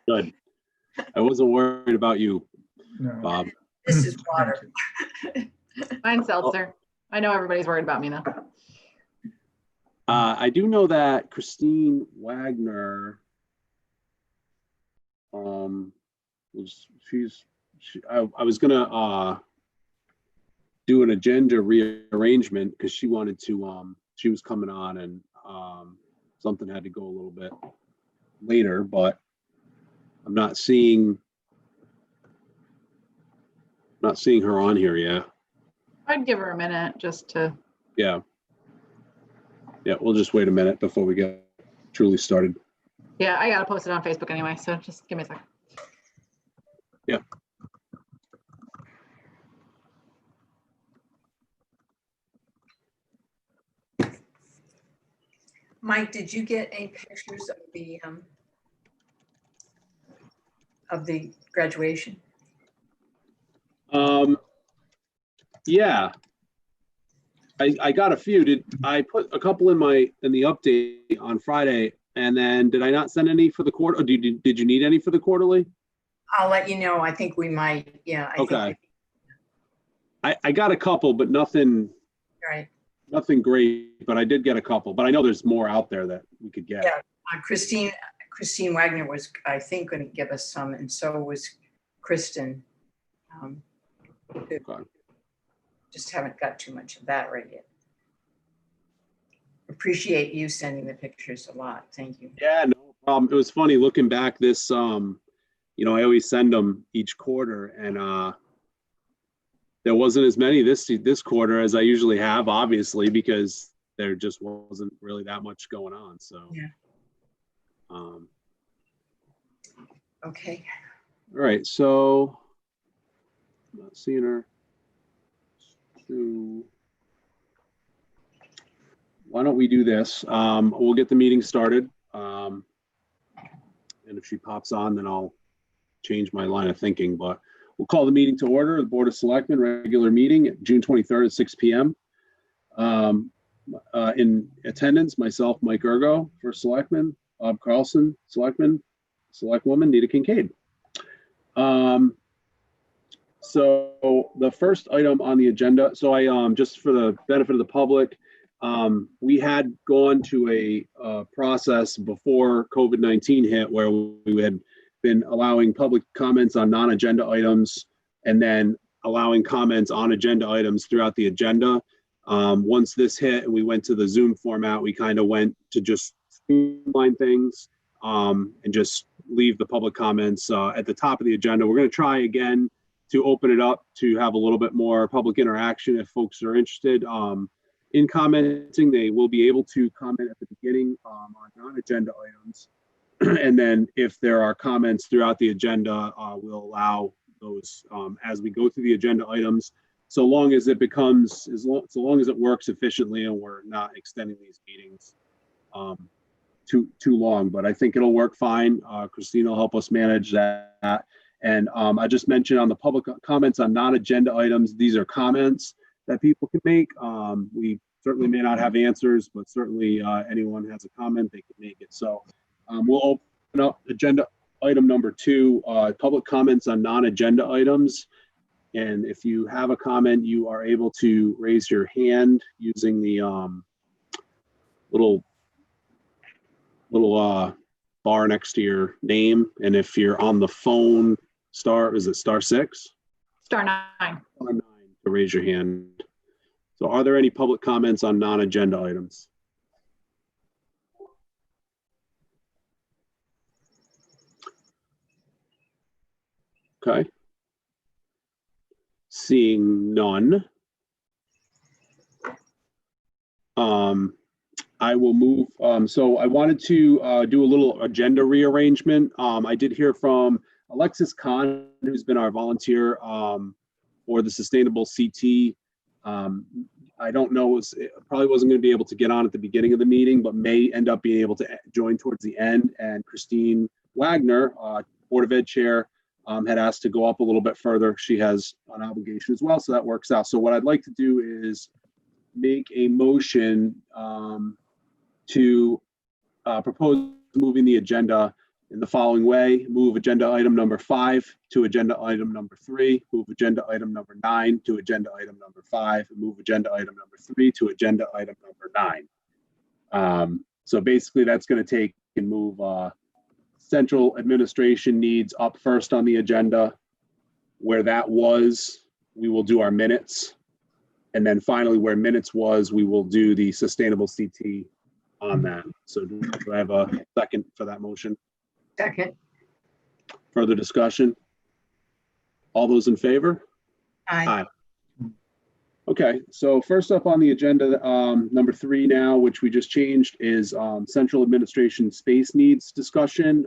Good. I wasn't worried about you, No. Bob. This is water. Mine's seltzer. I know everybody's worried about me though. I do know that Christine Wagner, I was gonna do an agenda rearrangement because she wanted to, she was coming on and something had to go a little bit later, but I'm not seeing her on here yet. I'd give her a minute just to. Yeah. Yeah, we'll just wait a minute before we get truly started. Yeah, I gotta post it on Facebook anyway, so just give me a second. Yeah. Mike, did you get any pictures of the graduation? Yeah. I got a few. Did I put a couple in the update on Friday, and then did I not send any for the quarter? Or did you need any for the quarterly? I'll let you know. I think we might. Yeah. Okay. I got a couple, but nothing. Right. Nothing great, but I did get a couple. But I know there's more out there that we could get. Yeah. Christine Wagner was, I think, going to give us some, and so was Kristen. Okay. Just haven't got too much of that right yet. Appreciate you sending the pictures a lot. Thank you. Yeah, no problem. It was funny looking back this, I always send them each quarter, and there wasn't as many this quarter as I usually have, obviously, because there just wasn't really that much going on. So yeah. Okay. All right, so I'm not seeing her. Why don't we do this? We'll get the meeting started. And if she pops on, then I'll change my line of thinking, but we'll call the meeting to order. The Board of Selectmen regular meeting, June 23rd at 6 p.m. In attendance, myself, Mike Ergo, First Selectman, Bob Carlson, Selectman, Selectwoman, Nita Kincaid. So the first item on the agenda, so I just for the benefit of the public, we had gone to a process before COVID-19 hit where we had been allowing public comments on non-agenda items and then allowing comments on agenda items throughout the agenda. Once this hit and we went to the Zoom format, we kind of went to just streamline things and just leave the public comments at the top of the agenda. We're going to try again to open it up to have a little bit more public interaction. If folks are interested in commenting, they will be able to comment at the beginning on non-agenda items. And then if there are comments throughout the agenda, we'll allow those as we go through the agenda items, so long as it becomes, so long as it works efficiently and we're not extending these meetings too long. But I think it'll work fine. Christine will help us manage that. And I just mentioned on the public comments on non-agenda items, these are comments that people can make. We certainly may not have answers, but certainly anyone has a comment, they can make it. So we'll open up agenda item number 2, public comments on non-agenda items. And if you have a comment, you are able to raise your hand using the little bar next to your name. And if you're on the phone, is it star 6? Star 9. Star 9 to raise your hand. So are there any public comments on non-agenda items? Okay. Seeing none. I will move. So I wanted to do a little agenda rearrangement. I did hear from Alexis Kahn, who's been our volunteer for the Sustainable CT. I don't know, it probably wasn't going to be able to get on at the beginning of the meeting, but may end up being able to join towards the end. And Christine Wagner, Board of Ed Chair, had asked to go up a little bit further. She has an obligation as well, so that works out. So what I'd like to do is make a motion to propose moving the agenda in the following way: move agenda item number 5 to agenda item number 3, move agenda item number 9 to agenda item number 5, and move agenda item number 3 to agenda item number 9. So basically that's going to take and move central administration needs up first on the agenda. Where that was, we will do our minutes. And then finally, where minutes was, we will do the sustainable CT on that. So do I have a second for that motion? Second. Further discussion? All those in favor? Aye. Okay, so first up on the agenda, number 3 now, which we just changed, is central administration space needs discussion.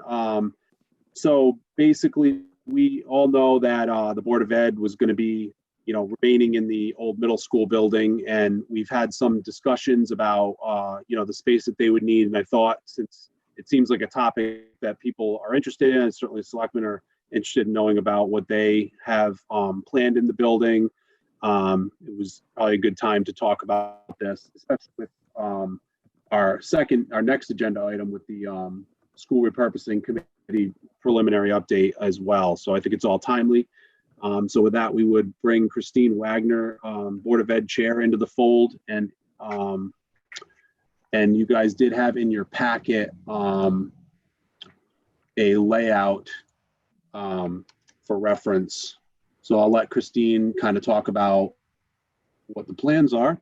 So basically, we all know that the Board of Ed was going to be, remaining in the old middle school building, and we've had some discussions about, the space that they would need. And I thought, since it seems like a topic that people are interested in, and certainly selectmen are interested in knowing about what they have planned in the building, it was probably a good time to talk about this, especially with our next agenda item with the school repurposing committee preliminary update as well. So I think it's all timely. So with that, we would bring Christine Wagner, Board of Ed Chair, into the fold, and you guys did have in your packet a layout for reference. So I'll let Christine kind of talk about what the plans are.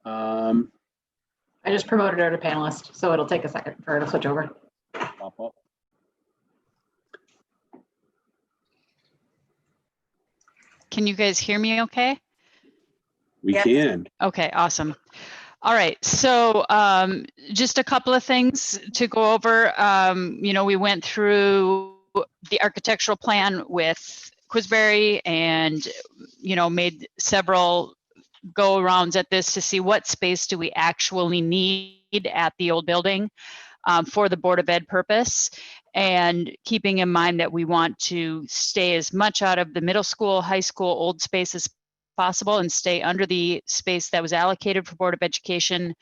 I just promoted her to panelist, so it'll take a second for her to switch over. Pop up. Can you guys hear me okay? We Yes. can. Okay, awesome. All right, so just a couple of things to go over. We went through the architectural plan with Quisberry and, made several go-arounds at this to see what space do we actually need at the old building for the Board of Ed purpose. And keeping in mind that we want to stay as much out of the middle school, high school, old space as possible and stay under the space that was allocated for Board of Education,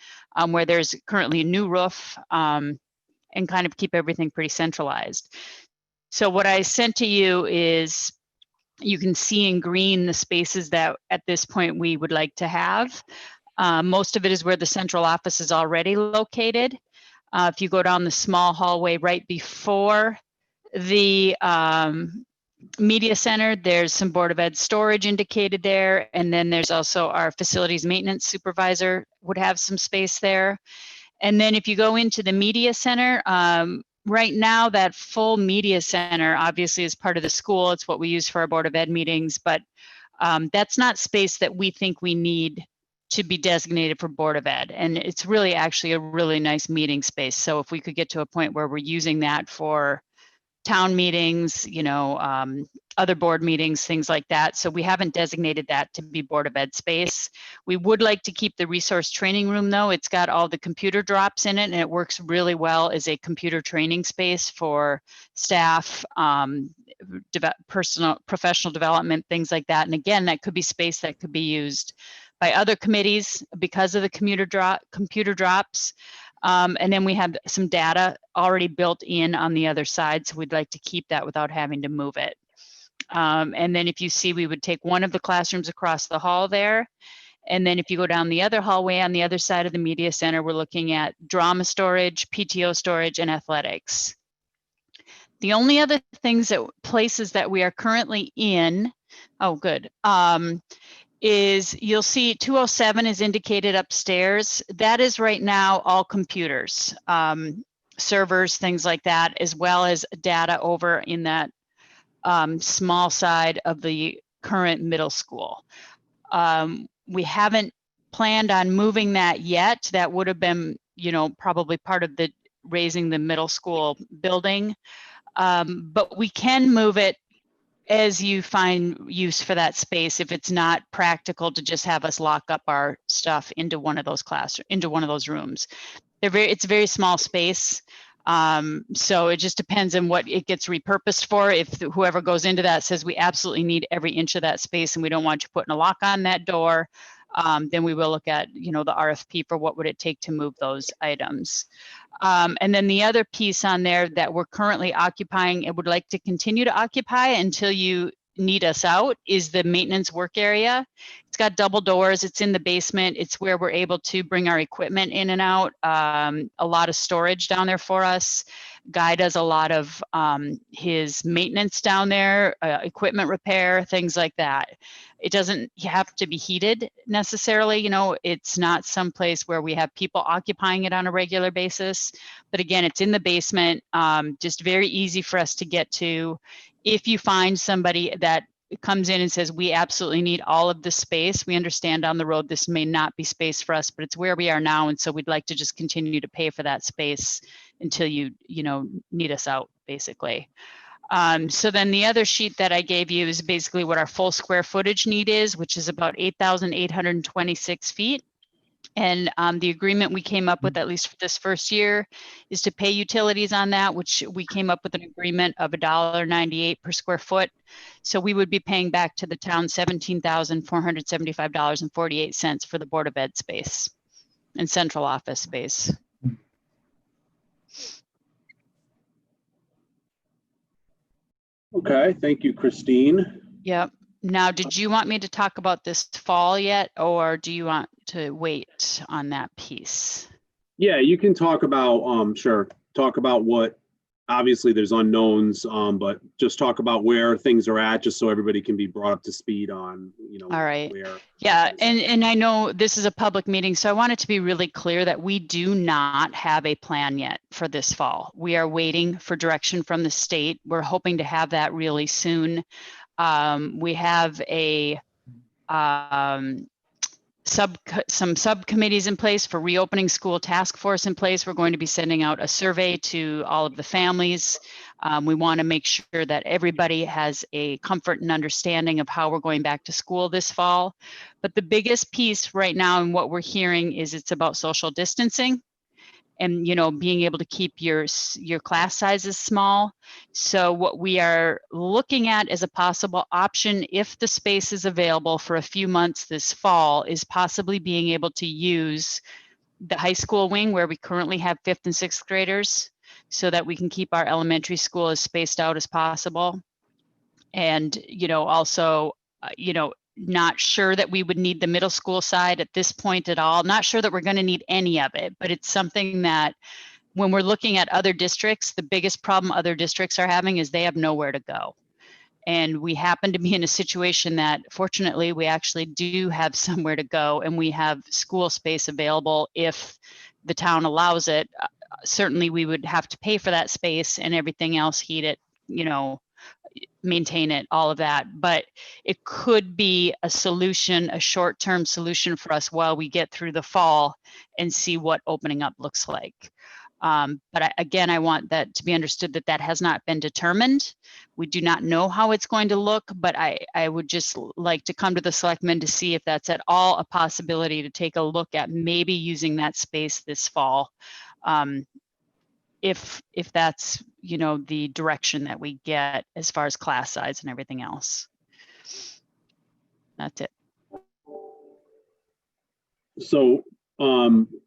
where there's currently a new roof, and kind of keep everything pretty centralized. So what I sent to you is, you can see in green the spaces that at this point we would like to have. Most of it is where the central office is already located. If you go down the small hallway right before the media center, there's some Board of Ed storage indicated there. And then there's also our facilities maintenance supervisor would have some space there. And then if you go into the media center, right now that full media center obviously is part of the school. It's what we use for our Board of Ed meetings, but that's not space that we think we need to be designated for Board of Ed. And it's really actually a really nice meeting space. So if we could get to a point where we're using that for town meetings, other board meetings, things like that. So we haven't designated that to be Board of Ed space. We would like to keep the resource training room though. It's got all the computer drops in it and it works really well as a computer training space for staff, professional development, things like that. And again, that could be space that could be used by other committees because of the computer drops. And then we have some data already built in on the other side. So we'd like to keep that without having to move it. And then if you see, we would take one of the classrooms across the hall there. And then if you go down the other hallway on the other side of the media center, we're looking at drama storage, PTO storage, and athletics. The only other places that we are currently in, is you'll see 207 is indicated upstairs. That is right now all computers, servers, things like that, as well as data over in that small side of the current middle school. We haven't planned on moving that yet. That would have been, probably part of the raising the middle school building. But we can move it as you find use for that space if it's not practical to just have us lock up our stuff into one of those rooms. It's a very small space. So it just depends on what it gets repurposed for. If whoever goes into that says we absolutely need every inch of that space and we don't want you putting a lock on that door, then we will look at, the RFP for what would it take to move those items. And then the other piece on there that we're currently occupying and would like to continue to occupy until you need us out is the maintenance work area. It's got double doors. It's in the basement. It's where we're able to bring our equipment in and out. A lot of storage down there for us. Guy does a lot of his maintenance down there, equipment repair, things like that. It doesn't have to be heated necessarily. You know, it's not someplace where we have people occupying it on a regular basis. But again, it's in the basement, just very easy for us to get to. If you find somebody that comes in and says, we absolutely need all of this space, we understand down the road this may not be space for us, but it's where we are now. And so we'd like to just continue to pay for that space until you know, need us out, basically. So then the other sheet that I gave you is basically what our full square footage need is, which is about 8,826 feet. And the agreement we came up with, at least for this first year, is to pay utilities on that, which we came up with an agreement of $1.98 per square foot. So we would be paying back to the town $17,475.48 for the Board of Ed space and central office space. Okay, thank you, Christine. Yep. Now, did you want me to talk about this fall yet, or do you want to wait on that piece? Yeah, you can talk about, sure, talk about what, obviously there's unknowns, but just talk about where things are at, just so everybody can be brought up to speed on, you know, All right. where. Yeah, and I know this is a public meeting, so I want it to be really clear that we do not have a plan yet for this fall. We are waiting for direction from the state. We're hoping to have that really soon. We have a some subcommittees in place for reopening school task force in place. We're going to be sending out a survey to all of the families. We want to make sure that everybody has a comfort and understanding of how we're going back to school this fall. But the biggest piece right now and what we're hearing is it's about social distancing and, you know, being able to keep your class sizes small. So what we are looking at as a possible option, if the space is available for a few months this fall, is possibly being able to use the high school wing where we currently have 5th and 6th graders, so that we can keep our elementary school as spaced out as possible. And, you know, also, you know, not sure that we would need the middle school side at this point at all. Not sure that we're going to need any of it, but it's something that when we're looking at other districts, the biggest problem other districts are having is they have nowhere to go. And we happen to be in a situation that fortunately we actually do have somewhere to go, and we have school space available if the town allows it. Certainly we would have to pay for that space and everything else, heat it, you know, maintain it, all of that. But it could be a solution, a short-term solution for us while we get through the fall and see what opening up looks like. But again, I want that to be understood that that has not been determined. We do not know how it's going to look, but I would just like to come to the selectmen to see if that's at all a possibility to take a look at maybe using that space this fall. If that's, you know, the direction that we get as far as class size and everything else. That's it. So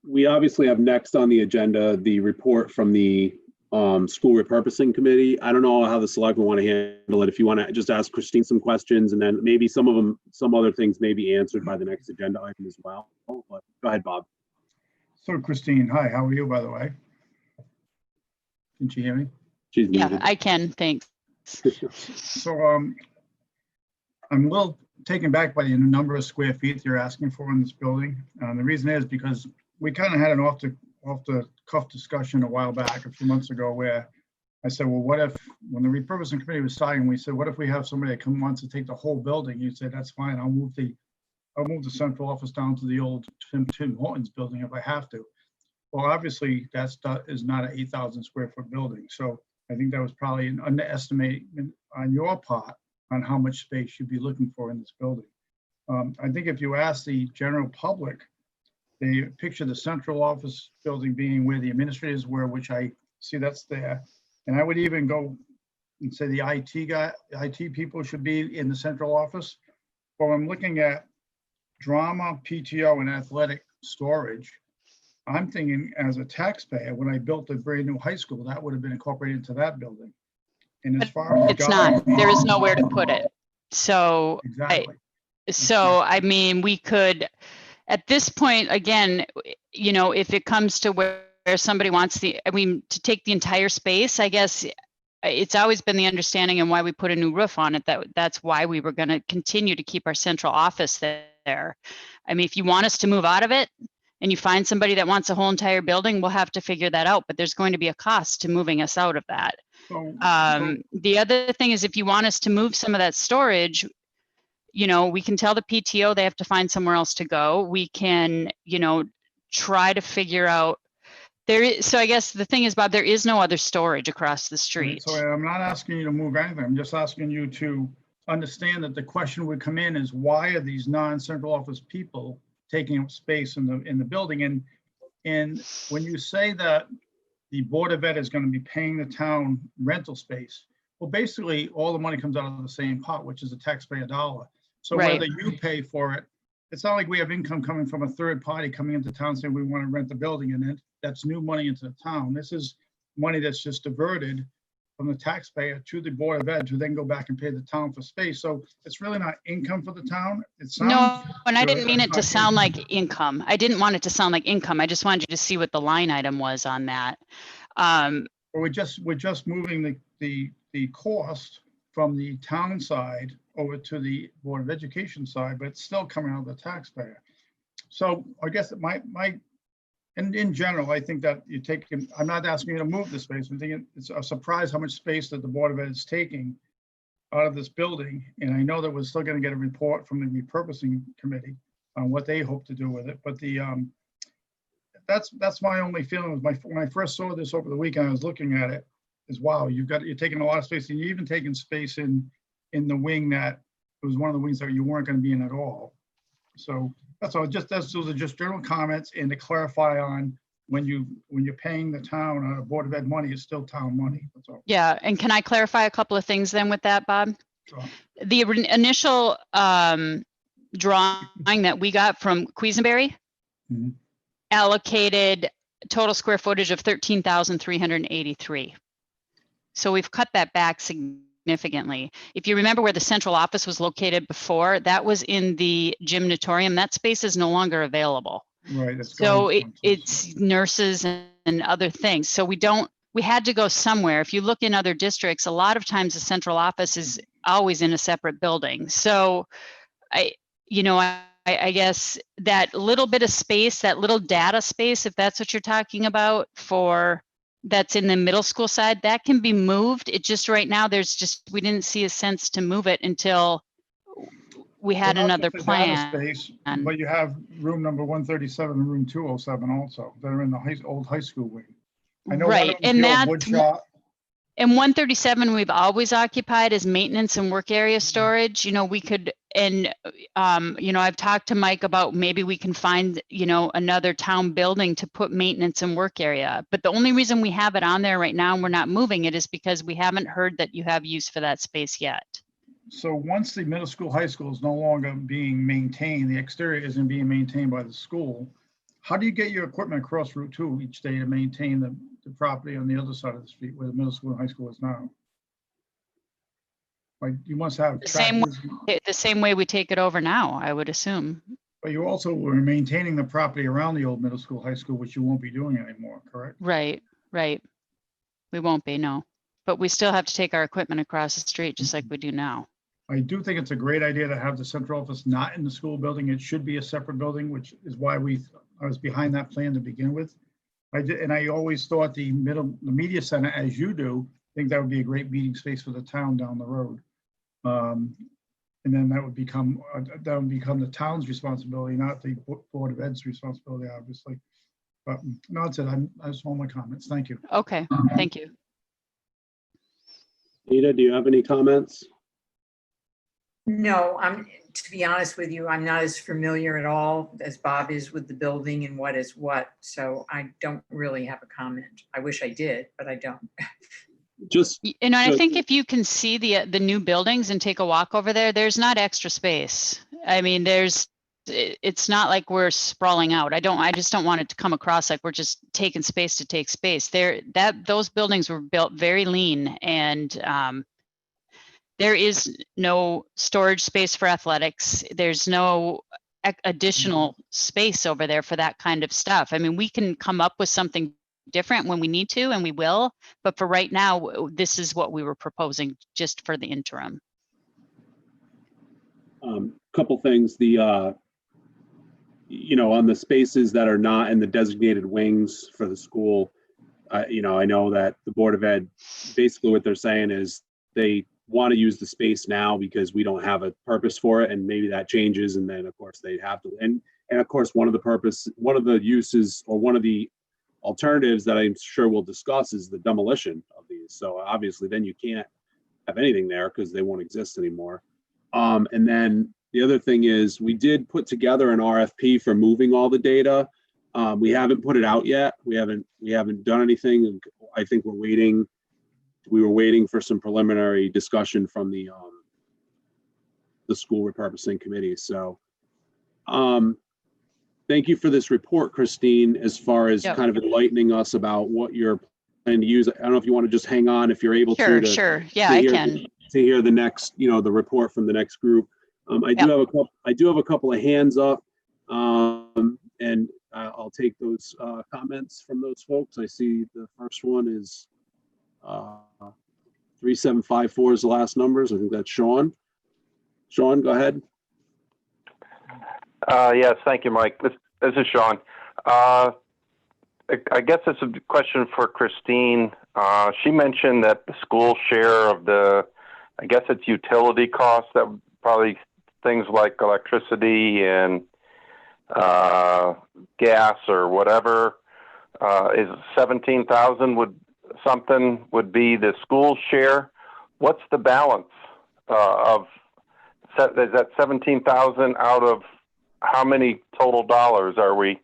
we obviously have next on the agenda the report from the school repurposing committee. I don't know how the selectmen want to handle it. If you want to just ask Christine some questions, and then maybe some other things may be answered by the next agenda item as well. But go ahead, Bob. So Christine, hi, how are you, by the way? Can you hear me? She's Yeah, muted. I can, thanks. So I'm a little taken back by the number of square feet you're asking for in this building. The reason is because we kind of had an off the cuff discussion a while back, a few months ago, where I said, well, what if, when the repurposing committee was starting, we said, what if we have somebody that wants to take the whole building? You said, that's fine, I'll move the central office down to the old Tim Hortons building if I have to. Well, obviously that is not an 8,000 square foot building. So I think that was probably an underestimation on your part on how much space you'd be looking for in this building. I think if you ask the general public, they picture the central office building being where the administrators were, which I see that's there. And I would even go and say the IT people should be in the central office. Well, I'm looking at drama, PTO, and athletic storage. I'm thinking as a taxpayer, when I built a brand new high school, that would have been incorporated into that building. And as But far as. it's not, there is nowhere to put it. So Exactly. so, I mean, we could, at this point, again, you know, if it comes to where somebody wants to take the entire space, I guess it's always been the understanding and why we put a new roof on it, that's why we were going to continue to keep our central office there. I mean, if you want us to move out of it and you find somebody that wants a whole entire building, we'll have to figure that out, but there's going to be a cost to moving us out of that. So, The other thing is if you want us to move some of that storage, you know, we can tell the PTO they have to find somewhere else to go. We can, you know, try to figure out so I guess the thing is, Bob, there is no other storage across the street. So I'm not asking you to move anything. I'm just asking you to understand that the question would come in is why are these non-central office people taking up space in the building? And when you say that the Board of Ed is going to be paying the town rental space, well, basically all the money comes out of the same pot, which is a taxpayer dollar. So Right. whether you pay for it, it's not like we have income coming from a third party coming into town saying we want to rent the building, and then that's new money into the town. This is money that's just diverted from the taxpayer to the Board of Ed to then go back and pay the town for space. So it's really not income for the town. It sounds No, and I good, didn't mean but it it's to not sound income. like income. I didn't want it to sound like income. I just wanted you to see what the line item was on that. But we're just moving the cost from the town side over to the Board of Education side, but it's still coming out of the taxpayer. So I guess in general, I think that you take, I'm not asking you to move the space. I'm thinking it's a surprise how much space that the Board of Ed is taking out of this building. And I know that we're still going to get a report from the repurposing committee on what they hope to do with it. But that's my only feeling was when I first saw this over the weekend, I was looking at it, is wow, you're taking a lot of space, and you're even taking space in the wing that it was one of the wings that you weren't going to be in at all. So that's all. Those are just general comments, and to clarify on when you're paying the town on a Board of Ed money, it's still town money. That's all. Yeah, and can I clarify a couple of things then with that, Bob? Sure. The initial drawing that we got from Quisenberry Mhm. allocated total square footage of 13,383. So we've cut that back significantly. If you remember where the central office was located before, that was in the gymnatorium. That space is no longer available. Right. That's So going it's nurses and other things. So we had to go somewhere. If you look in other districts, a lot of times the central office is always in a separate building. So I guess that little bit of space, that little data space, if that's what you're talking about, that's in the middle school side, that can be moved. It just right now, we didn't see a sense to move it until we had Well, not another just the data plan. space, but you have room number 137 and room 207 also that are in the old high school wing. I know Right, one of and them's the old wood shop. And 137 we've always occupied as maintenance and work area storage. You know, we could, and I've talked to Mike about maybe we can find, another town building to put maintenance and work area. But the only reason we have it on there right now and we're not moving it is because we haven't heard that you have use for that space yet. So once the middle school, high school is no longer being maintained, the exterior isn't being maintained by the school, how do you get your equipment across Route 2 each day to maintain the property on the other side of the street where the middle school and high school is now? Like you must have tractors, The same way we take it over now, I would assume. but you also were maintaining the property around the old middle school, high school, which you won't be doing anymore, correct? Right. We won't be, no. But we still have to take our equipment across the street just like we do now. I do think it's a great idea to have the central office not in the school building. It should be a separate building, which is why I was behind that plan to begin with. I always thought the media center, as you do, think that would be a great meeting space for the town down the road. And then that would become the town's responsibility, not the Board of Ed's responsibility, obviously. But no, that's it. I just want my comments. Thank you. Okay, thank you. Nita, do you have any comments? No, to be honest with you, I'm not as familiar at all as Bob is with the building and what is what. So I don't really have a comment. I wish I did, but I don't. I think if you can see the new buildings and take a walk over there, there's not extra space. I mean, there's it's not like we're sprawling out. I just don't want it to come across like we're just taking space to take space. Those buildings were built very lean, and there is no storage space for athletics. There's no additional space over there for that kind of stuff. I mean, we can come up with something different when we need to, and we will, but for right now, this is what we were proposing just for the interim. Couple things, on the spaces that are not in the designated wings for the school, I know that the Board of Ed, basically what they're saying is they want to use the space now because we don't have a purpose for it, and maybe that changes, and then of course they have to, and of course one of the uses, or one of the alternatives that I'm sure we'll discuss, is the demolition of these. So obviously then you can't have anything there because they won't exist anymore. And then the other thing is, we did put together an RFP for moving all the data. We haven't put it out yet. We haven't done anything. And I think we were waiting for some preliminary discussion from the school repurposing committee. So thank you for this report, Christine, as far as kind of enlightening us about what you're planning to use. I don't know if you want to just hang on if you're able to. Sure. Yeah, I can. To hear the next, the report from the next group. I do have a couple of hands up, and I'll take those comments from those folks. I see the first one is 3754 is the last numbers. I think that's Sean. Sean, go ahead. Yes, thank you, Mike. This is Sean. I guess it's a question for Christine. She mentioned that the school share of I guess it's utility costs, that probably things like electricity and gas or whatever, is 17,000 would be the school share. What's the balance is that 17,000 out of how many total dollars are we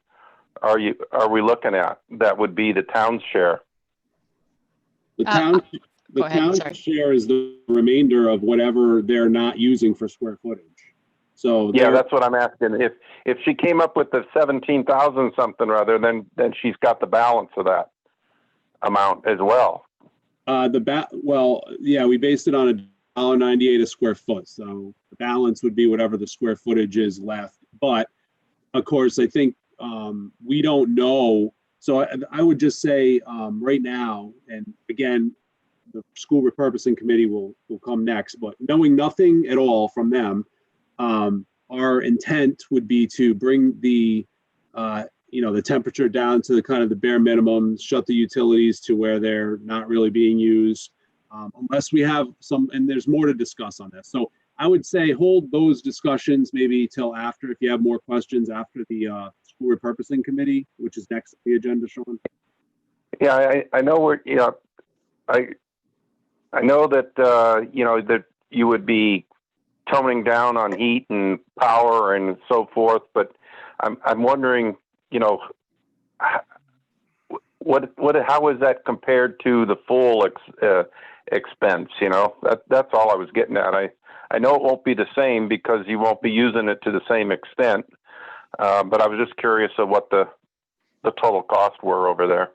looking at? That would be the town's share. The town's share is the remainder of whatever they're not using for square footage. So yeah, that's what I'm asking. If she came up with the 17,000 something rather, then she's got the balance of that amount as well. We based it on $1.98 a square foot. So the balance would be whatever the square footage is left. But of course, I think we don't know. So I would just say right now, and again, the school repurposing committee will come next, but knowing nothing at all from them, our intent would be to bring the temperature down to the kind of the bare minimum, shut the utilities to where they're not really being used, unless we have some, and there's more to discuss on this. So I would say hold those discussions maybe till after, if you have more questions after the school repurposing committee, which is next on the agenda, Sean. Yeah, I know I know that that you would be toning down on heat and power and so forth, but I'm wondering, how is that compared to the full expense? That's all I was getting at. I know it won't be the same because you won't be using it to the same extent, but I was just curious of what the total costs were over there.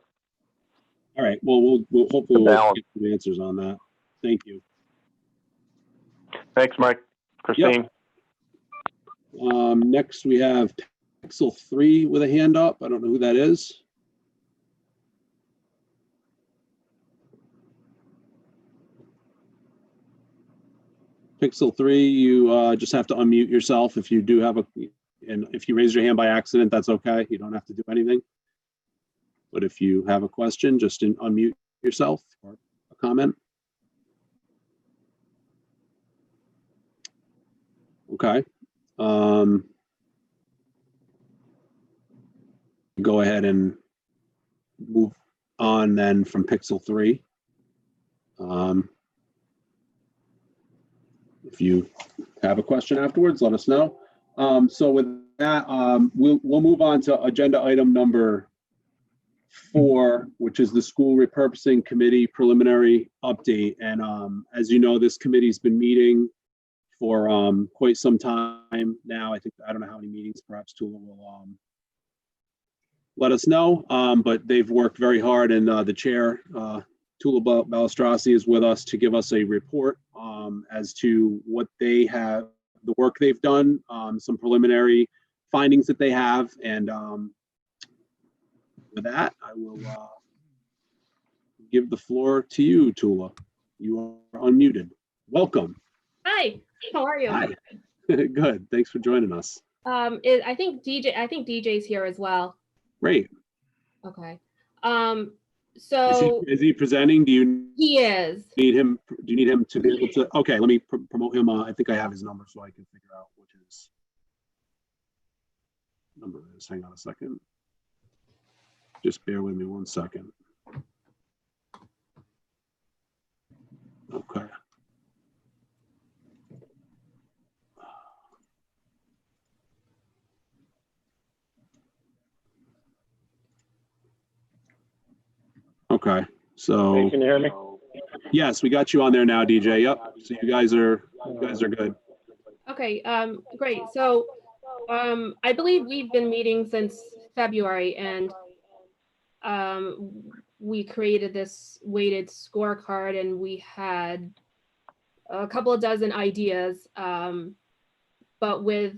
All right. Well, we'll hopefully we'll get some answers on that. Thank you. Thanks, Mike. Christine. Yep. Next, we have Pixel 3 with a hand up. I don't know who that is. Pixel 3, you just have to unmute yourself if you do have and if you raise your hand by accident, that's okay. You don't have to do anything. But if you have a question, just unmute yourself or a comment. Okay. Go ahead and move on then from Pixel 3. If you have a question afterwards, let us know. So with that, we'll move on to agenda item number 4, which is the school repurposing committee preliminary update. And as you know, this committee's been meeting for quite some time now. I think, I don't know how many meetings, perhaps Tula will let us know, but they've worked very hard, and the chair, Tula Balistrasi, is with us to give us a report as to what they have, the work they've done, some preliminary findings that they have, and with that, I will give the floor to you, Tula. You are unmuted. Welcome. Hi, how are you? Hi. Good. Thanks for joining us. I think DJ's here as well. Great. Okay. Is he presenting? Do you He is. need him? Do you need him to be able to? Okay, let me promote him. I think I have his number, so I can figure out which his number is. Hang on a second. Just bear with me 1 second. Okay. Okay, so. Hey, can you hear me? Yes, we got you on there now, DJ. Yep. So you guys are good. Okay, great. So I believe we've been meeting since February, and we created this weighted scorecard, and we had a couple of dozen ideas, but with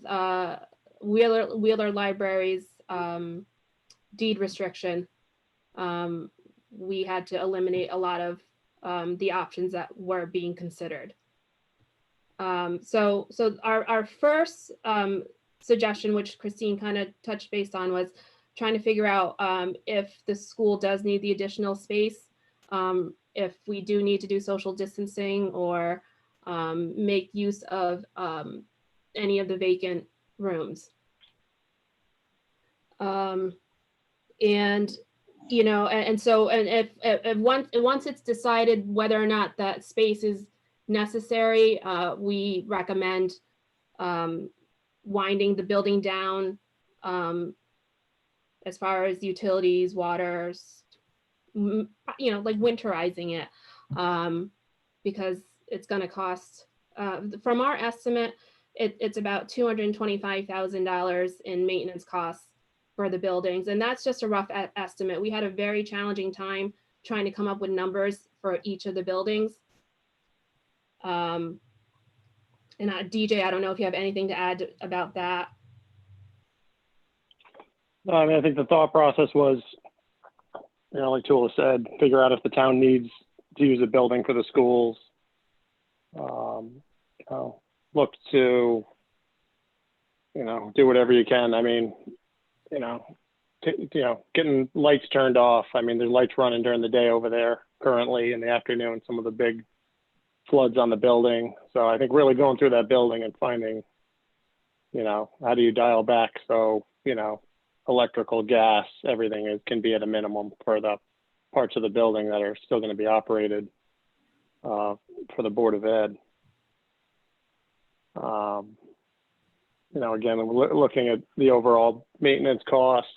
Wheeler Library's deed restriction, we had to eliminate a lot of the options that were being considered. So our first suggestion, which Christine kind of touched base on, was trying to figure out if the school does need the additional space, if we do need to do social distancing or make use of any of the vacant rooms. And you know, and so if once it's decided whether or not that space is necessary, we recommend winding the building down as far as utilities, waters, you know, like winterizing it, because it's going to cost, from our estimate, it's about $225,000 in maintenance costs for the buildings. And that's just a rough estimate. We had a very challenging time trying to come up with numbers for each of the buildings. And DJ, I don't know if you have anything to add about that. No, I mean, I think the thought process was, you know, like Tula said, figure out if the town needs to use a building for the schools. You know, look to, you know, do whatever you can. I mean, you know, getting lights turned off. I mean, there's lights running during the day over there currently, in the afternoon, some of the big floods on the building. So I think really going through that building and finding, you know, how do you dial back so, you know, electrical, gas, everything can be at a minimum for the parts of the building that are still going to be operated for the Board of Ed. You know, again, looking at the overall maintenance costs,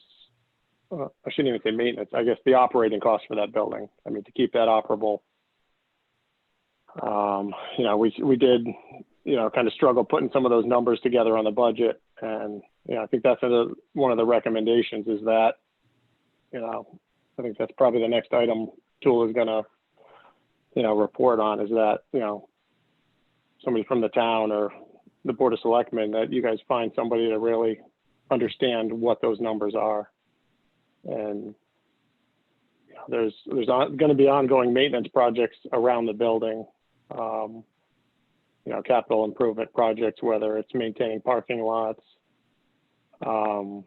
I shouldn't even say maintenance, I guess the operating costs for that building. I mean, to keep that operable. You know, we did, you know, kind of struggle putting some of those numbers together on the budget. And, you know, I think that's one of the recommendations is that, you know, I think that's probably the next item Tool is going to, you know, report on, is that, you know, somebody from the town or the Board of Selectmen, that you guys find somebody to really understand what those numbers are. And you know, there's going to be ongoing maintenance projects around the building, you know, capital improvement projects, whether it's maintaining parking lots, you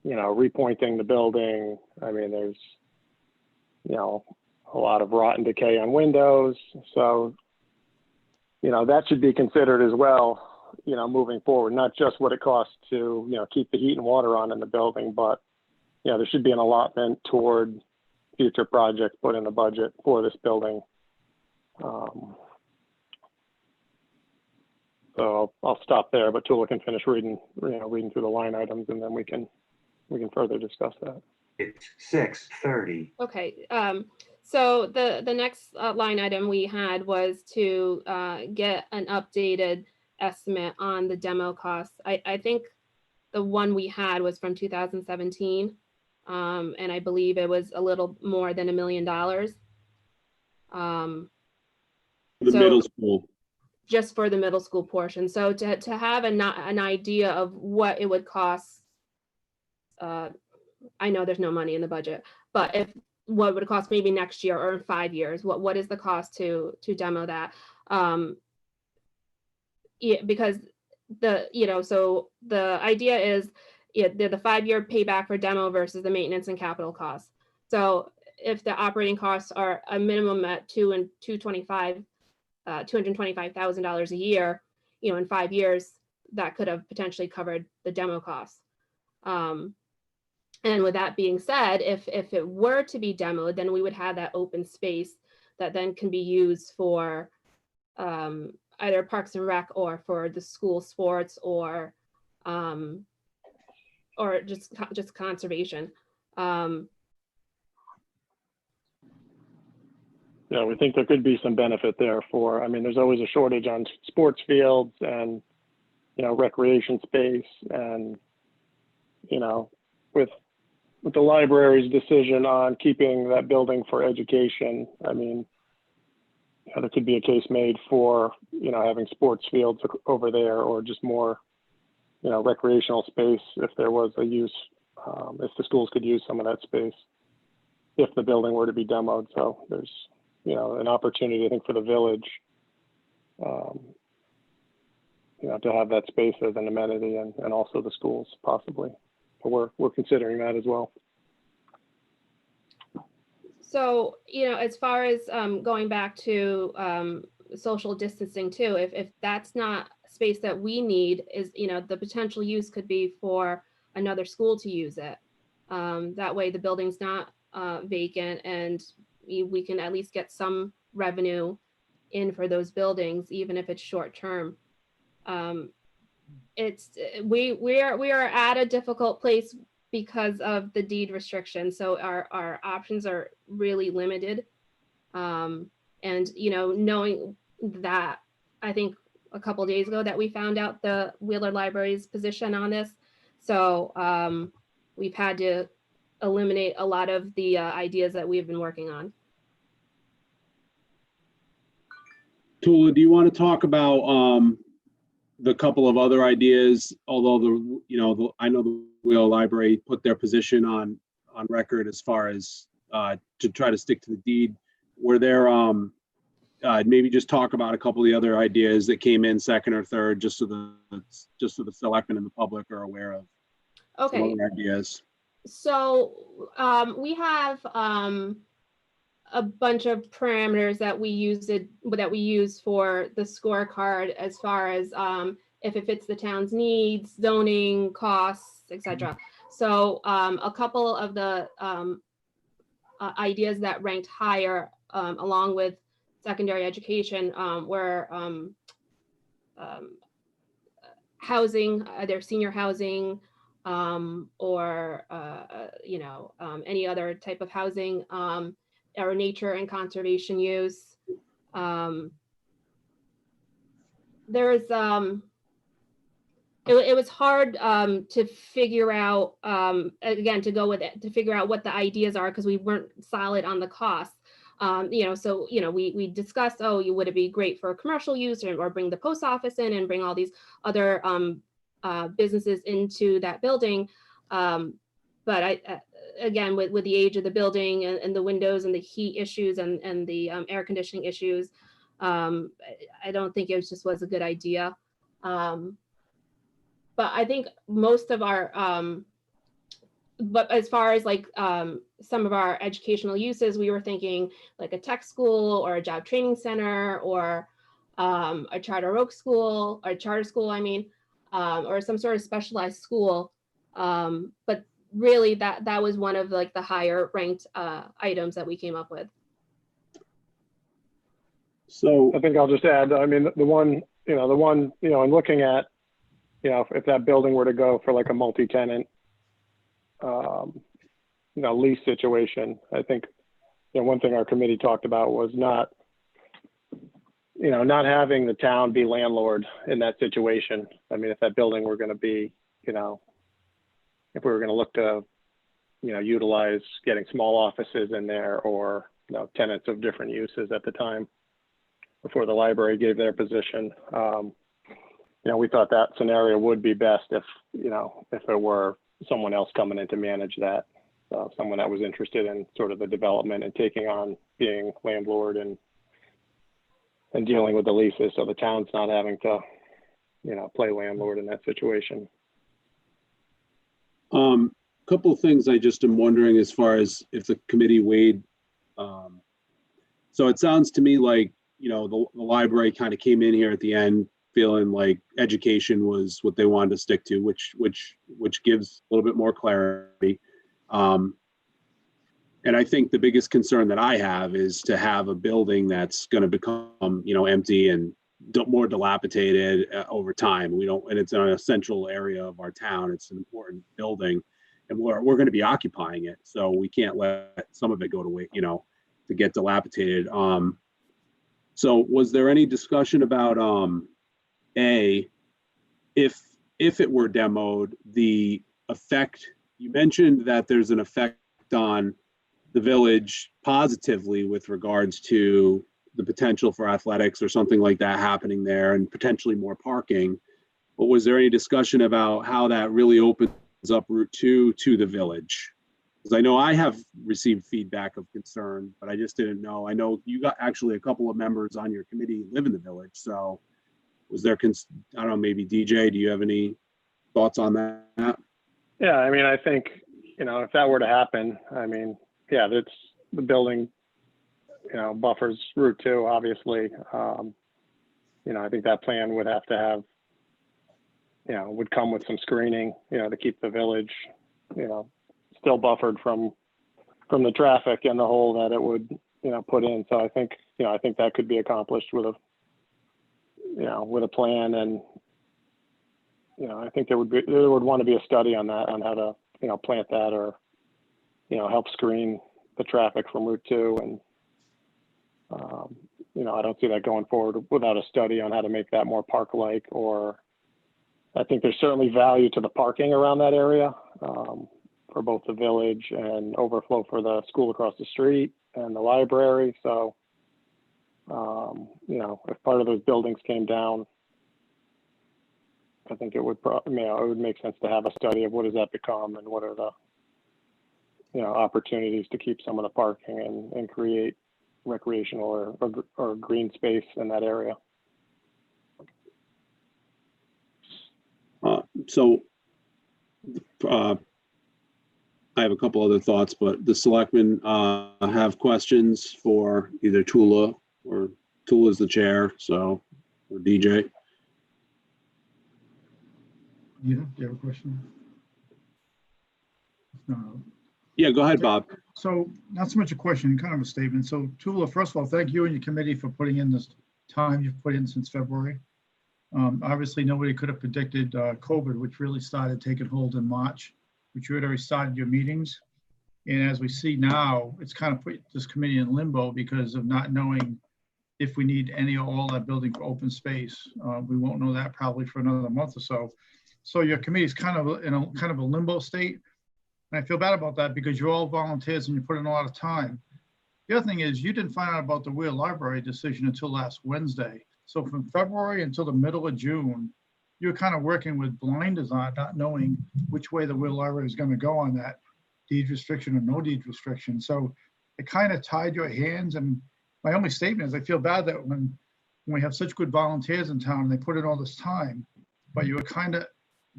know, repointing the building. I mean, there's, you know, a lot of rot and decay on windows. So, you know, that should be considered as well, you know, moving forward, not just what it costs to, you know, keep the heat and water on in the building, but, you know, there should be an allotment toward future projects put in the budget for this building. So I'll stop there, but Tula can finish reading through the line items, and then we can further discuss that. It's 6:30. Okay. So the next line item we had was to get an updated estimate on the demo costs. I think the one we had was from 2017. And I believe it was a little more than $1 million. The So- middle school. Just for the middle school portion. So to have an idea of what it would cost, I know there's no money in the budget, but if what would it cost maybe next year or in 5 years, what is the cost to demo that? Yeah, because so the idea is the 5-year payback for demo versus the maintenance and capital costs. So if the operating costs are a minimum at $225,000 a year, in 5 years, that could have potentially covered the demo costs. And with that being said, if it were to be demoed, then we would have that open space that then can be used for either Parks and Rec or for the school sports or just conservation. Yeah, we think there could be some benefit there I mean, there's always a shortage on sports fields and, recreation space and, with the library's decision on keeping that building for education, I mean, there could be a case made for, having sports fields over there or just more, recreational space if there was a use, if the schools could use some of that space, if the building were to be demoed. So there's, an opportunity, I think, for the village, to have that space as an amenity and also the schools possibly. But we're considering that as well. So, as far as going back to social distancing too, if that's not space that we need, is, the potential use could be for another school to use it. That way the building's not vacant and we can at least get some revenue in for those buildings, even if it's short term. We are at a difficult place because of the deed restriction. So our options are really limited. And, knowing that, I think a couple of days ago that we found out the Wheeler Library's position on this. So we've had to eliminate a lot of the ideas that we've been working on. Tula, do you want to talk about the couple of other ideas? Although I know the Wheeler Library put their position on record as far as to try to stick to the deed. Were there maybe just talk about a couple of the other ideas that came in second or third, just so the selectmen and the public are aware of Okay. some other ideas. So we have a bunch of parameters that we use for the scorecard as far as if it fits the town's needs, zoning, costs, etc. So a couple of the ideas that ranked higher, along with secondary education, were housing, either senior housing, or any other type of housing, or nature and conservation use. It was hard to figure out, again, to figure out what the ideas are, because we weren't solid on the cost. So we discussed, would it be great for commercial use or bring the post office in and bring all these other businesses into that building. But again, with the age of the building and the windows and the heat issues and the air conditioning issues, I don't think it just was a good idea. But I think most of our, but as far as like some of our educational uses, we were thinking like a tech school or a job training center or a charter oak school or charter school, or some sort of specialized school. But really that was one of like the higher ranked items that we came up with. So I think I'll just add, the one, in looking at, if that building were to go for like a multi-tenant, lease situation, I think, one thing our committee talked about was not having the town be landlord in that situation. I mean, if that building were going to be, if we were going to look to, utilize getting small offices in there or, tenants of different uses at the time before the library gave their position. We thought that scenario would be best if there were someone else coming in to manage that. Someone that was interested in sort of the development and taking on being landlord and dealing with the leases, so the town's not having to, play landlord in that situation. Couple of things I just am wondering as far as if the committee weighed. So it sounds to me like, the library kind of came in here at the end feeling like education was what they wanted to stick to, which gives a little bit more clarity. And I think the biggest concern that I have is to have a building that's going to become, empty and more dilapidated over time. And it's in a central area of our town. It's an important building, and we're going to be occupying it. So we can't let some of it go to waste, to get dilapidated. So was there any discussion about, if it were demoed, the effect? You mentioned that there's an effect on the village positively with regards to the potential for athletics or something like that happening there and potentially more parking. But was there any discussion about how that really opens up Route 2 to the village? Because I know I have received feedback of concern, but I just didn't know. I know you got actually a couple of members on your committee live in the village. So was there, I don't know, maybe DJ, do you have any thoughts on that? Yeah, I mean, I think, if that were to happen, I mean, yeah, that's the building, buffers Route 2, obviously. I think that plan would have to have, would come with some screening, to keep the village, still buffered from the traffic and the hole that it would, put in. So I think that could be accomplished with a plan. And, I think there would want to be a study on that, on how to, plant that or, help screen the traffic from Route 2. And, I don't see that going forward without a study on how to make that more park-like. Or I think there's certainly value to the parking around that area for both the village and overflow for the school across the street and the library. So, if part of those buildings came down, I think it would it would make sense to have a study of what does that become and what are the opportunities to keep some of the parking and create recreational or green space in that area. I have a couple other thoughts, but the selectmen have questions for either Tula or Tula's the chair, or DJ. Yeah, do you have a question? No. Yeah, go ahead, Bob. So not so much a question, kind of a statement. So Tula, first of all, thank you and your committee for putting in this time you've put in since February. Obviously, nobody could have predicted COVID, which really started taking hold in March, which you had already started your meetings. And as we see now, it's kind of put this committee in limbo because of not knowing if we need any or all that building for open space. We won't know that probably for another month or so. So your committee is kind of in a limbo state. And I feel bad about that because you're all volunteers and you put in a lot of time. The other thing is you didn't find out about the Weir Library decision until last Wednesday. So from February until the middle of June, you're kind of working with blinders on, not knowing which way the Weir Library is going to go on that deed restriction or no deed restriction. So it kind of tied your hands. And my only statement is I feel bad that when we have such good volunteers in town and they put in all this time, but you were kind of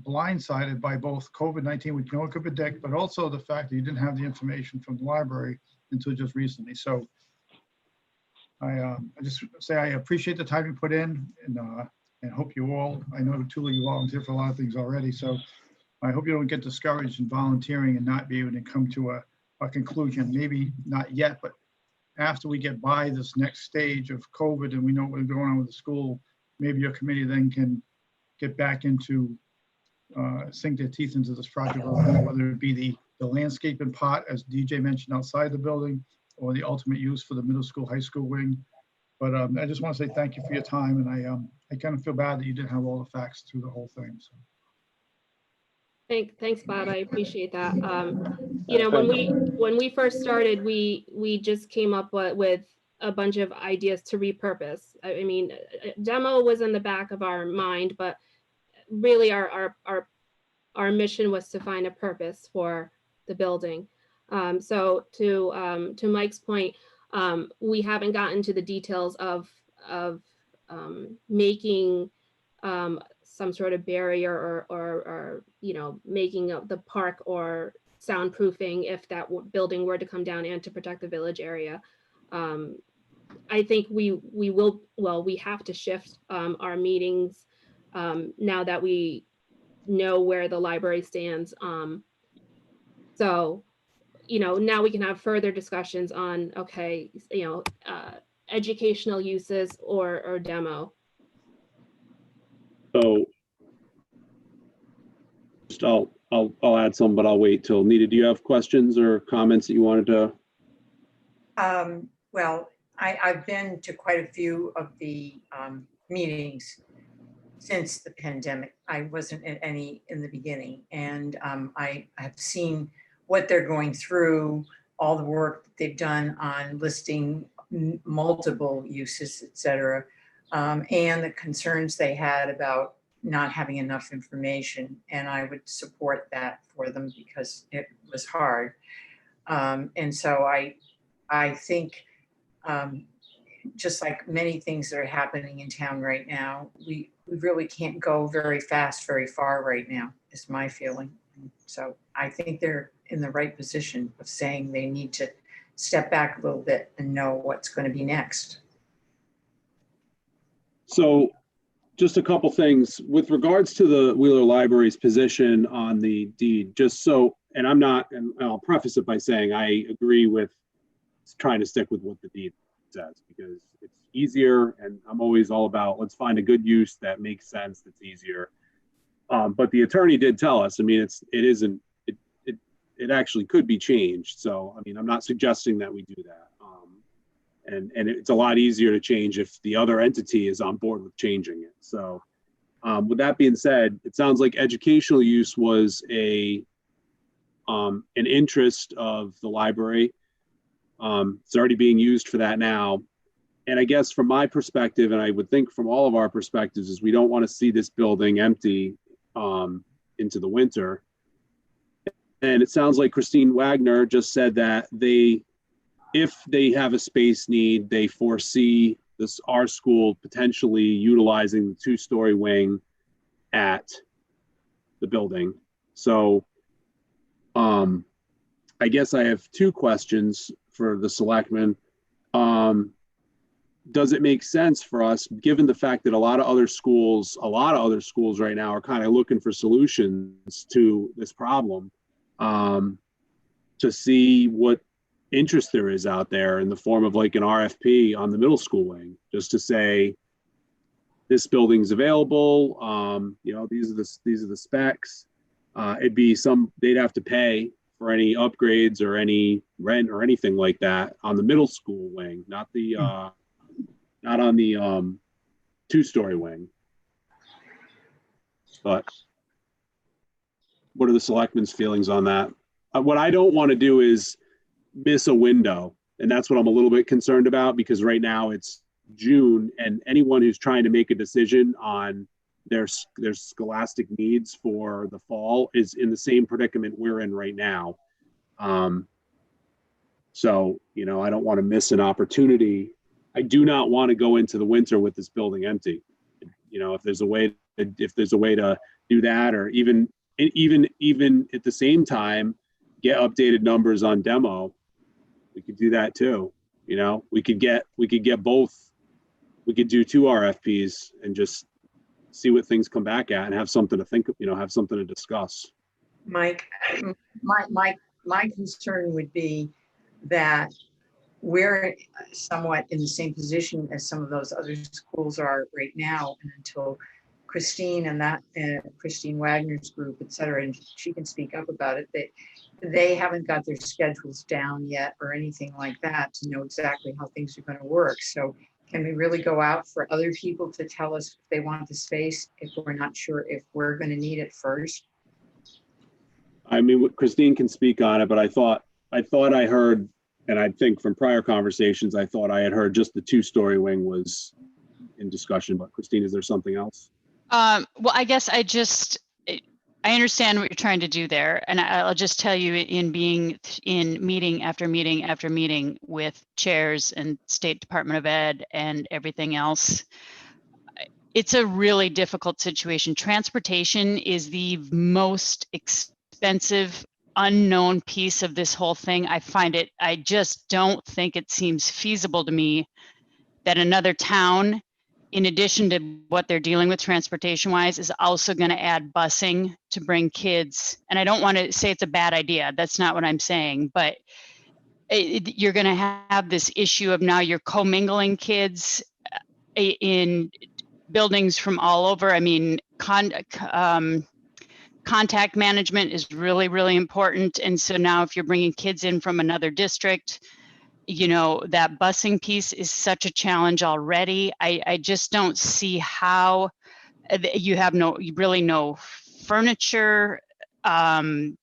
blindsided by both COVID-19, which no one could predict, but also the fact that you didn't have the information from the library until just recently. So I just say I appreciate the time you put in and hope you all, I know Tula, you volunteer for a lot of things already. So I hope you don't get discouraged in volunteering and not be able to come to a conclusion, maybe not yet, but after we get by this next stage of COVID and we know what's going on with the school, maybe your committee then can get back into sink their teeth into this project, whether it be the landscaping part, as DJ mentioned, outside the building, or the ultimate use for the middle school, high school wing. But I just want to say thank you for your time, and I kind of feel bad that you didn't have all the facts through the whole thing. So. Thanks, Bob. I appreciate that. You know, when we first started, we just came up with a bunch of ideas to repurpose. I mean, demo was in the back of our mind, but really our mission was to find a purpose for the building. So to Mike's point, we haven't gotten to the details of making some sort of barrier or you know, making up the park or soundproofing if that building were to come down and to protect the village area. I think we have to shift our meetings now that we know where the library stands. So, you know, now we can have further discussions on, okay, you know, educational uses or demo. So just I'll add some, but I'll wait till Nita. Do you have questions or comments that you wanted to? Well, I've been to quite a few of the meetings since the pandemic. I wasn't at any in the beginning, and I have seen what they're going through, all the work that they've done on listing multiple uses, et cetera, and the concerns they had about not having enough information. And I would support that for them because it was hard. And so I think just like many things that are happening in town right now, we really can't go very fast, very far right now, is my feeling. So I think they're in the right position of saying they need to step back a little bit and know what's going to be next. So just a couple things with regards to the Wheeler Library's position on the deed, just so, and I'll preface it by saying I agree with trying to stick with what the deed says because it's easier, and I'm always all about let's find a good use that makes sense, that's easier. But the attorney did tell us, I mean, it actually could be changed. So, I mean, I'm not suggesting that we do that. And it's a lot easier to change if the other entity is on board with changing it. So with that being said, it sounds like educational use was an interest of the library. It's already being used for that now. And I guess from my perspective, and I would think from all of our perspectives, is we don't want to see this building empty into the winter. And it sounds like Christine Wagner just said that if they have a space need, they foresee our school potentially utilizing the two-story wing at the building. So I guess I have two questions for the selectmen. Does it make sense for us, given the fact that a lot of other schools right now are kind of looking for solutions to this problem, to see what interest there is out there in the form of like an RFP on the middle school wing, just to say this building's available. You know, these are the specs. It'd be they'd have to pay for any upgrades or any rent or anything like that on the middle school wing, not on the two-story wing. But what are the selectmen's feelings on that? What I don't want to do is miss a window, and that's what I'm a little bit concerned about, because right now it's June, and anyone who's trying to make a decision on their scholastic needs for the fall is in the same predicament we're in right now. So, you know, I don't want to miss an opportunity. I do not want to go into the winter with this building empty. You know, if there's a way to do that, or even at the same time get updated numbers on demo, we could do that too. You know, we could get both. We could do 2 RFPs and just see what things come back at and have something to think of, you know, have something to discuss. Mike, my concern would be that we're somewhat in the same position as some of those other schools are right now, and until Christine and that Christine Wagner's group, et cetera, and she can speak up about it. They haven't got their schedules down yet or anything like that to know exactly how things are going to work. So can we really go out for other people to tell us if they want the space if we're not sure if we're going to need it first? I mean, Christine can speak on it, but I thought I heard, and I think from prior conversations, I thought I had heard just the 2-story wing was in discussion. But Christine, is there something else? Well, I guess I understand what you're trying to do there. And I'll just tell you, in being in meeting after meeting after meeting with chairs and State Department of Ed and everything else, it's a really difficult situation. Transportation is the most expensive, unknown piece of this whole thing. I just don't think it seems feasible to me that another town, in addition to what they're dealing with transportation wise, is also going to add busing to bring kids. And I don't want to say it's a bad idea. That's not what I'm saying, but you're going to have this issue of now you're commingling kids in buildings from all over. I mean, contact management is really, really important. And so now if you're bringing kids in from another district, you know, that busing piece is such a challenge already. I just don't see how you really no furniture. Again,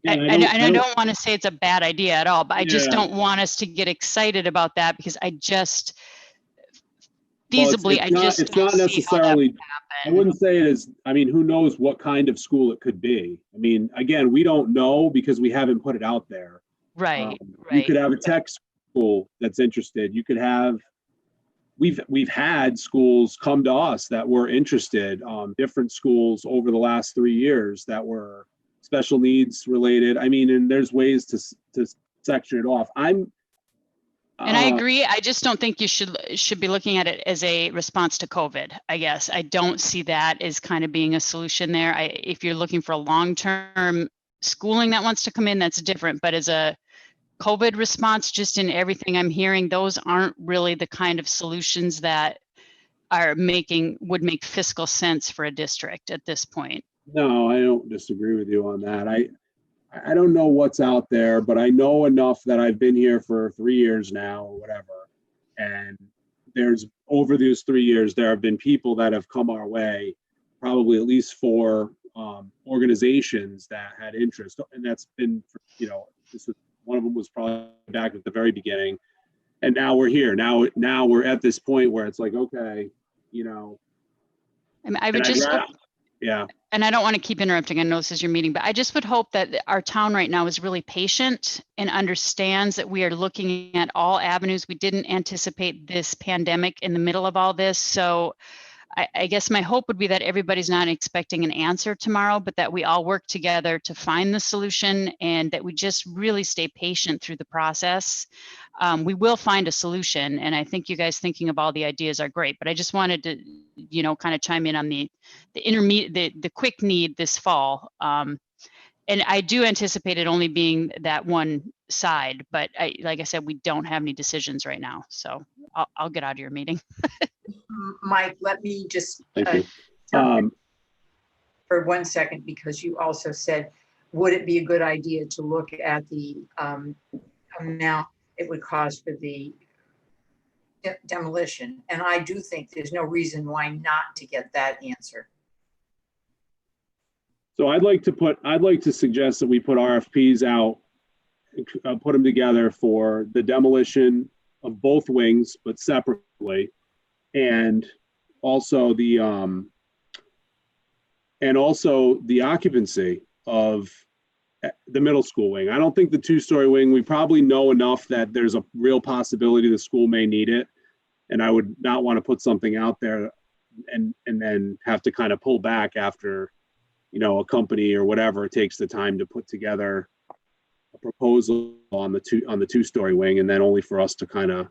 I don't want to say it's a bad idea at all, but I just Yeah. don't want us to get excited about that because I just Well, feasibly, it's not necessarily. I happen. wouldn't say it is. I mean, who knows what kind of school it could be? I mean, again, we don't know because we haven't put it out there. Right, You could right. have a tech school that's interested. You could have. We've had schools come to us that were interested. Different schools over the last 3 years that were special needs related. I mean, and there's ways to section it off. And I agree. I just don't think you should be looking at it as a response to COVID. I guess I don't see that as kind of being a solution there. If you're looking for a long-term schooling that wants to come in, that's different. But as a COVID response, just in everything I'm hearing, those aren't really the kind of solutions that would make fiscal sense for a district at this point. No, I don't disagree with you on that. I don't know what's out there, but I know enough that I've been here for 3 years now or whatever. And there's over those 3 years, there have been people that have come our way, probably at least 4 organizations that had interest. And that's been, you know, one of them was probably back at the very beginning. And now we're here. Now we're at this point where it's like, okay, you know. I mean, I would just yeah. And I don't want to keep interrupting. I know this is your meeting, but I just would hope that our town right now is really patient and understands that we are looking at all avenues. We didn't anticipate this pandemic in the middle of all this. So I guess my hope would be that everybody's not expecting an answer tomorrow, but that we all work together to find the solution and that we just really stay patient through the process. We will find a solution. And I think you guys thinking of all the ideas are great, but I just wanted to, you know, kind of chime in on the quick need this fall. And I do anticipate it only being that one side, but like I said, we don't have any decisions right now. So I'll get out of your meeting. Mike, let me just Thank you. jump in for 1 second, because you also said, would it be a good idea to look at the amount it would cost for the demolition? And I do think there's no reason why not to get that answer. So I'd like to suggest that we put RFPs out, put them together for the demolition of both wings, but separately. And also the occupancy of the middle school wing. I don't think the 2-story wing, we probably know enough that there's a real possibility the school may need it. And I would not want to put something out there and then have to kind of pull back after, you know, a company or whatever takes the time to put together a proposal on the 2-story wing, and then only for us to kind of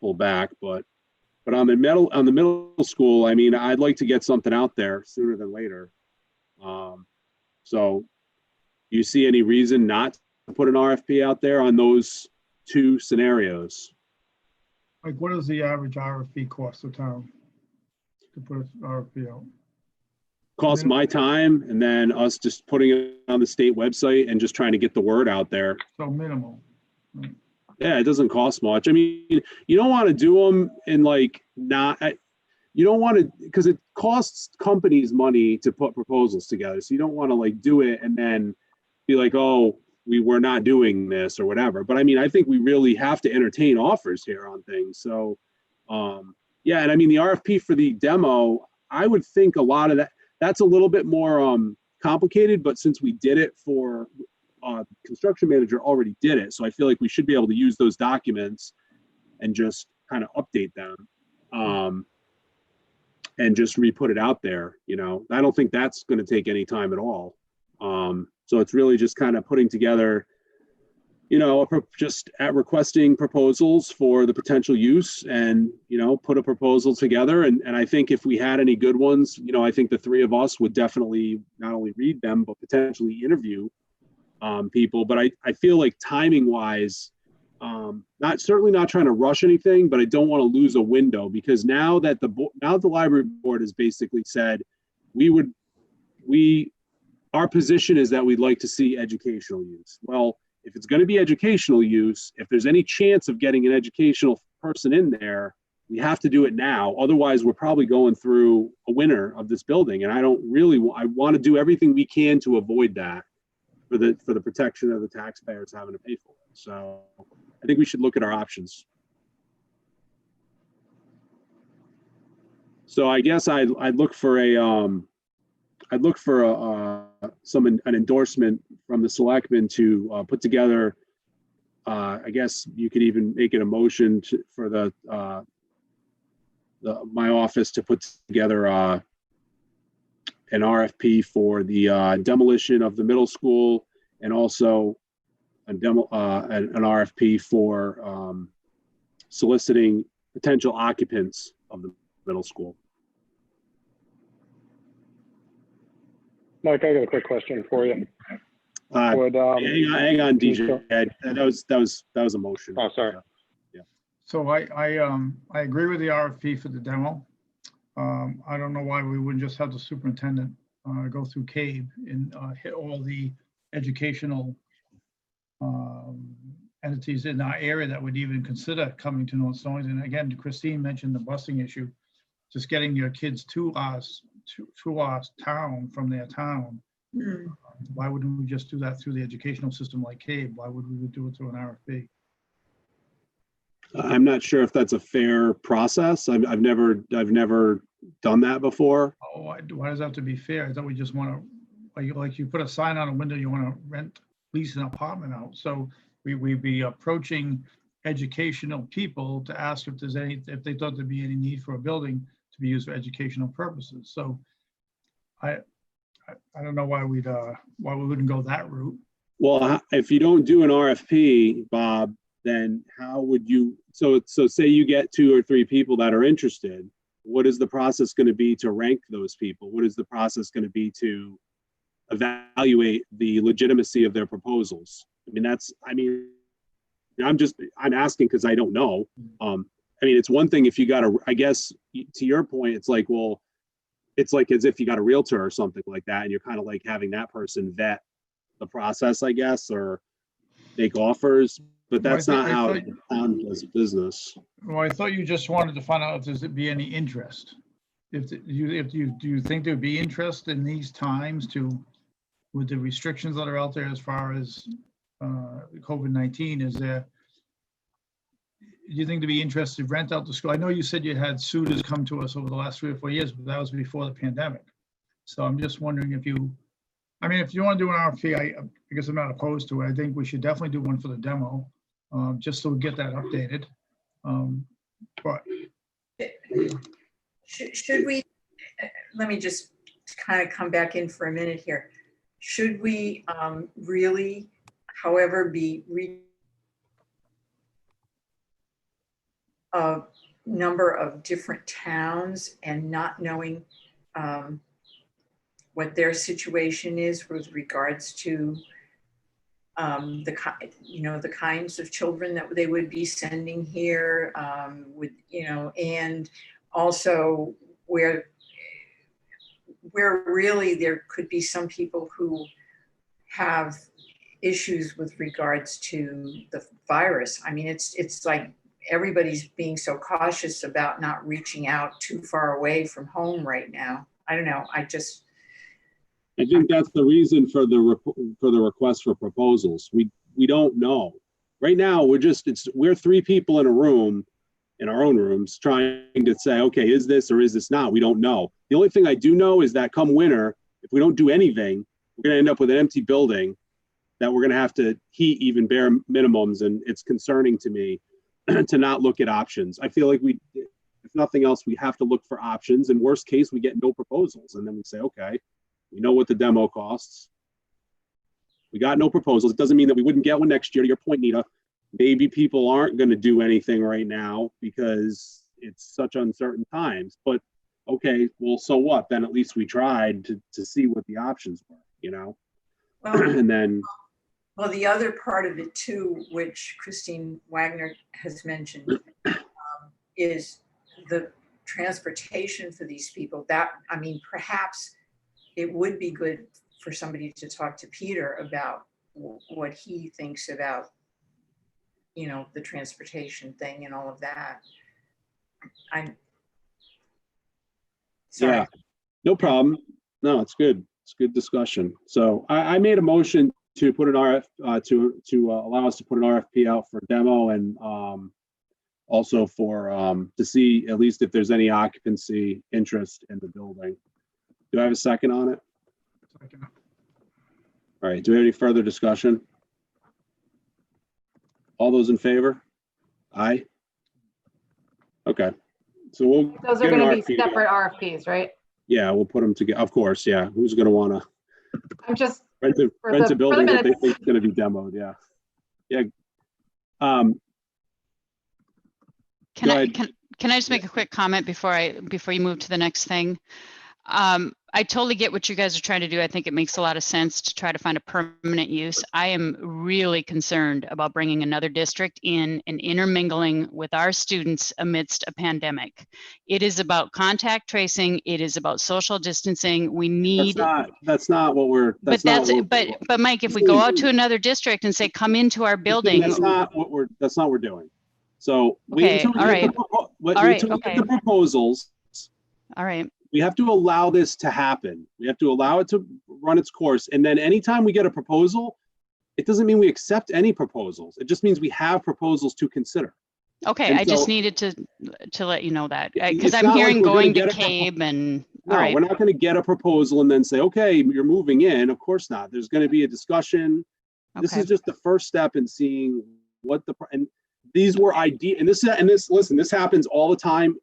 pull back. But on the middle school, I mean, I'd like to get something out there sooner than later. So you see any reason not to put an RFP out there on those 2 scenarios? Like, what is the average RFP cost the town? to put an RFP out? Costs my time, and then us just putting it on the state website and just trying to get the word out there. So minimal. Yeah, it doesn't cost much. I mean, you don't want to do them in like you don't want to, because it costs companies money to put proposals together. So you don't want to like do it and then be like, oh, we're not doing this or whatever. But I mean, I think we really have to entertain offers here on things. So yeah, and I mean, the RFP for the demo, I would think a lot of that's a little bit more complicated, but since we did it for construction manager already did it. So I feel like we should be able to use those documents and just kind of update them and just re-put it out there. You know, I don't think that's going to take any time at all. So it's really just kind of putting together, you know, just at requesting proposals for the potential use and, you know, put a proposal together. And I think if we had any good ones, you know, I think the three of us would definitely not only read them, but potentially interview people. But I feel like timing wise, certainly not trying to rush anything, but I don't want to lose a window, because now that the library board has basically said our position is that we'd like to see educational use. Well, if it's going to be educational use, if there's any chance of getting an educational person in there, we have to do it now. Otherwise, we're probably going through a winter of this building. And I want to do everything we can to avoid that for the protection of the taxpayers having to pay for it. So I think we should look at our options. So I guess I'd look for an endorsement from the selectmen to put together. I guess you could even make it a motion for my office to put together an RFP for the demolition of the middle school, and also an RFP for soliciting potential occupants of the middle school. Mike, I got a quick question for you. Hang on, DJ. That was a motion. Oh, sorry. Yeah. So I agree with the RFP for the demo. I don't know why we wouldn't just have the superintendent go through CABE and hit all the educational entities in our area that would even consider coming to North Stonington. And again, Christine mentioned the busing issue, just getting your kids to our town from their town. Why wouldn't we just do that through the educational system like CABE? Why would we do it through an RFP? I'm not sure if that's a fair process. I've never done that before. Oh, why does that have to be fair? I thought we just want to, like you put a sign on a window, you want to lease an apartment out. So we'd be approaching educational people to ask if they thought there'd be any need for a building to be used for educational purposes. So I don't know why we wouldn't go that route. Well, if you don't do an RFP, Bob, then how would you, so say you get 2 or 3 people that are interested, what is the process going to be to rank those people? What is the process going to be to evaluate the legitimacy of their proposals? I'm asking because I don't know. It's one thing if you got I guess to your point, it's like, well, it's like as if you got a realtor or something like that, and you're kind of like having that person vet the process, I guess, or make offers, but that's not how the town does business. Well, I thought you just wanted to find out if there's be any interest. Do you think there'd be interest in these times with the restrictions that are out there as far as COVID-19? Do you think to be interested to rent out the school? I know you said you had suitors come to us over the last 3 or 4 years, but that was before the pandemic. So I'm just wondering if you want to do an RFP, I guess I'm not opposed to it. I think we should definitely do one for the demo, just so we get that updated. But should we, let me just kind of come back in for a minute here. Should we really, however, be a number of different towns and not knowing what their situation is with regards to the kinds of children that they would be sending here, and also where really there could be some people who have issues with regards to the virus. I mean, it's like everybody's being so cautious about not reaching out too far away from home right now. I don't know. I think that's the reason for the request for proposals. We don't know. Right now, we're three people in a room, in our own rooms, trying to say, okay, is this or is this not? We don't know. The only thing I do know is that come winter, if we don't do anything, we're going to end up with an empty building that we're going to have to heat even bare minimums. And it's concerning to me to not look at options. I feel like if nothing else, we have to look for options. In worst case, we get no proposals. And then we say, okay, we know what the demo costs. We got no proposals. It doesn't mean that we wouldn't get one next year. To your point, Nita, maybe people aren't going to do anything right now because it's such uncertain times. But okay, well, so what? Then at least we tried to see what the options were, you know? well, And then, well, the other part of it too, which Christine Wagner has mentioned, is the transportation for these people. That, I mean, perhaps it would be good for somebody to talk to Peter about what he thinks about, you know, the transportation thing and all of that. I'm sorry. yeah, no problem. No, it's good. It's good discussion. So I made a motion to put an to allow us to put an RFP out for demo and also for to see at least if there's any occupancy interest in the building. Do I have a second on it? Second. All right. Do we have any further discussion? All those in favor? Aye. Okay. So we'll. Those are get an going to be RFP separate RFPs, right? Yeah, we'll put them together. Of course. Yeah. Who's going to want to I'm just, rent a for the building that they minutes. think is going to be demoed? Yeah. Yeah. Can Go I ahead. can I just make a quick comment before you move to the next thing? I totally get what you guys are trying to do. I think it makes a lot of sense to try to find a permanent use. I am really concerned about bringing another district in and intermingling with our students amidst a pandemic. It is about contact tracing. It is about social distancing. We need. That's not what we're. But Mike, if we go out to another district and say, come into our building. That's not what we're doing. So Okay, wait until we get the proposals. All right. We have to allow this to happen. We have to allow it to run its course. And then anytime we get a proposal, it doesn't mean we accept any proposals. It just means we have proposals to consider. Okay, And I just needed to let you know that because it's I'm not like hearing we're gonna going to get a CABE and. No, all right. we're not going to get a proposal and then say, okay, you're moving in. Of course not. There's going to be a discussion. This Okay. is just the first step in seeing what and these were ideas. And listen, this happens all the time,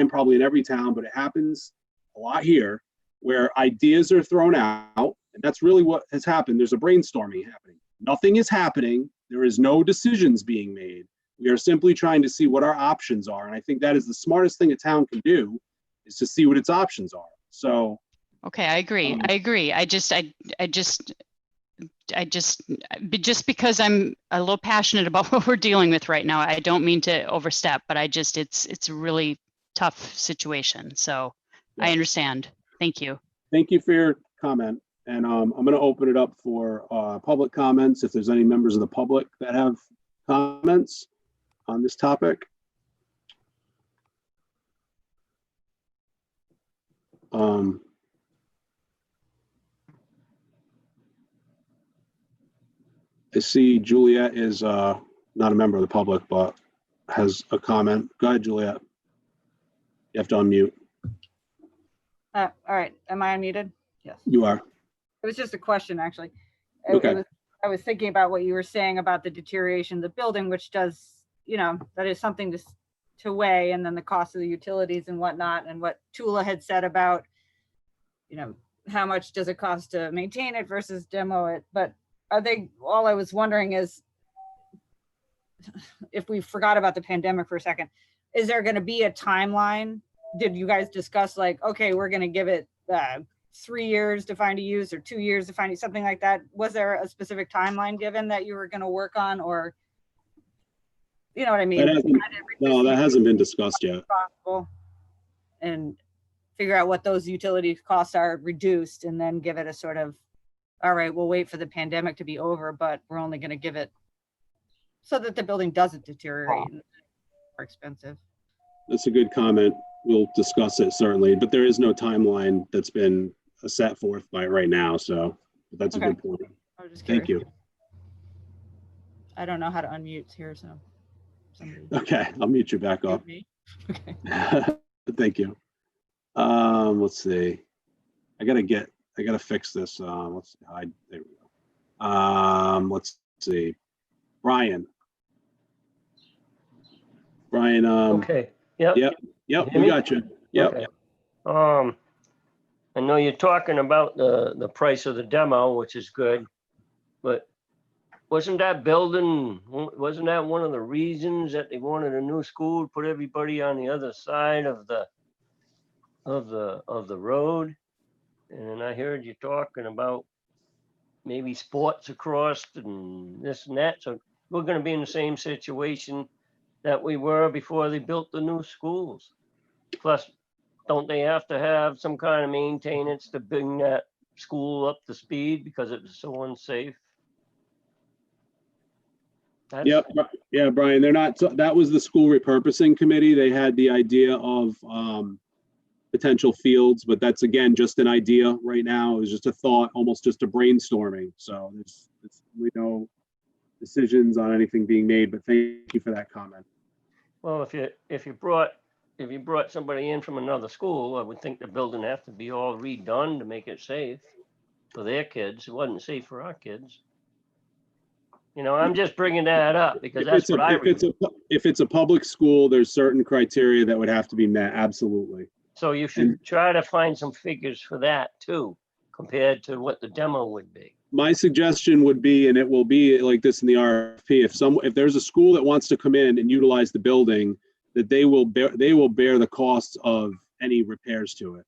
probably in every town, but it happens a lot here where ideas are thrown out. And that's really what has happened. There's a brainstorming happening. Nothing is happening. There is no decisions being made. We are simply trying to see what our options are. And I think that is the smartest thing a town can do, is to see what its options are. So. Okay, I agree. Just because I'm a little passionate about what we're dealing with right now, I don't mean to overstep, but it's a really tough situation. So Yeah. I understand. Thank you. Thank you for your comment. And I'm going to open it up for public comments. If there's any members of the public that have comments on this topic. I see Juliet is not a member of the public, but has a comment. Go ahead, Juliet. You have to unmute. All right, am I unmuted? Yes. You are. It was just a question, actually. Okay. I was thinking about what you were saying about the deterioration of the building, which does, that is something to weigh, and then the cost of the utilities and whatnot, and what Tula had said about, how much does it cost to maintain it versus demo it. But all I was wondering is, if we forgot about the pandemic for a second, is there going to be a timeline? Did you guys discuss like, okay, we're going to give it 3 years to find a use or 2 years to find something like that? Was there a specific timeline given that you were going to work on, or, you know what I mean? No, that hasn't been discussed yet. And figure out what those utility costs are reduced and then give it a sort of, all right, we'll wait for the pandemic to be over, but we're only going to give it so that the building doesn't deteriorate and more expensive. That's a good comment. We'll discuss it certainly, but there is no timeline that's been set forth by right now. So that's a Okay. good point. I was just Thank curious. you. I don't know how to unmute here, so somebody Okay, I'll mute you back up. mute me. Okay. Thank you. Let's see. I gotta fix this. Let's hide. There we go. Let's see. Brian. Okay, yep. Yep, Hear we me? got you. Yep. Okay. I know you're talking about the price of the demo, which is good, but wasn't that building, wasn't that one of the reasons that they wanted a new school, put everybody on the other side of the road? And I heard you talking about maybe sports across and this and that, so we're gonna be in the same situation that we were before they built the new schools. Plus, don't they have to have some kind of maintenance to bring that school up to speed because it was so unsafe? That's- Yep. Yeah, Brian, they're not, that was the school repurposing committee. They had the idea of potential fields, but that's again, just an idea right now. It was just a thought, almost just a brainstorming. So there's really no decisions on anything being made, but thank you for that comment. Well, if you brought somebody in from another school, I would think the building have to be all redone to make it safe for their kids. It wasn't safe for our kids. You know, I'm just bringing that up because that's what I read. If it's a public school, there's certain criteria that would have to be met. Absolutely. So you should try to find some figures for that too, compared to what the demo would be. My suggestion would be, and it will be like this in the RFP, if there's a school that wants to come in and utilize the building, that they will bear the costs of any repairs to it.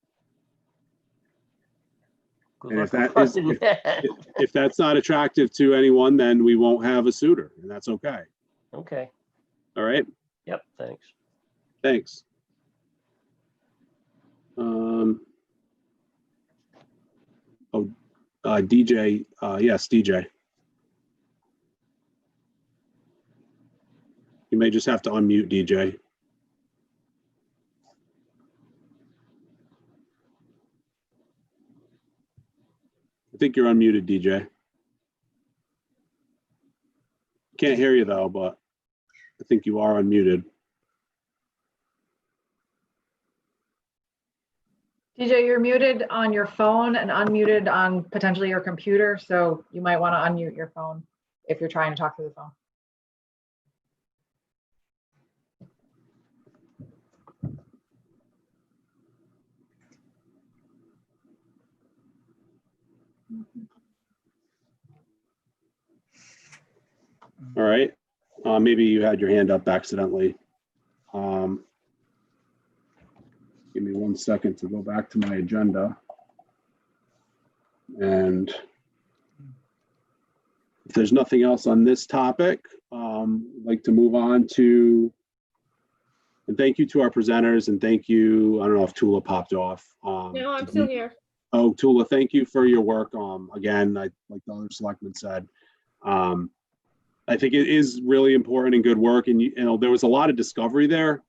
And if that's not attractive to anyone, then we won't have a suitor, and that's okay. Okay. All right. Yep. Thanks. Thanks. DJ. Yes, DJ. You may just have to unmute, DJ. I think you're unmuted, DJ. Can't hear you though, but I think you are unmuted. DJ, you're muted on your phone and unmuted on potentially your computer, so you might want to unmute your phone if you're trying to talk through the phone. All right. Maybe you had your hand up accidentally. Give me 1 second to go back to my agenda. And if there's nothing else on this topic, I'd like to move on to, and thank you to our presenters, and thank you, I don't know if Tula popped off. No, I'm still here. Oh, Tula, thank you for your work. Again, like the other selectmen said, I think it is really important and good work. And you know, there was a lot of discovery there,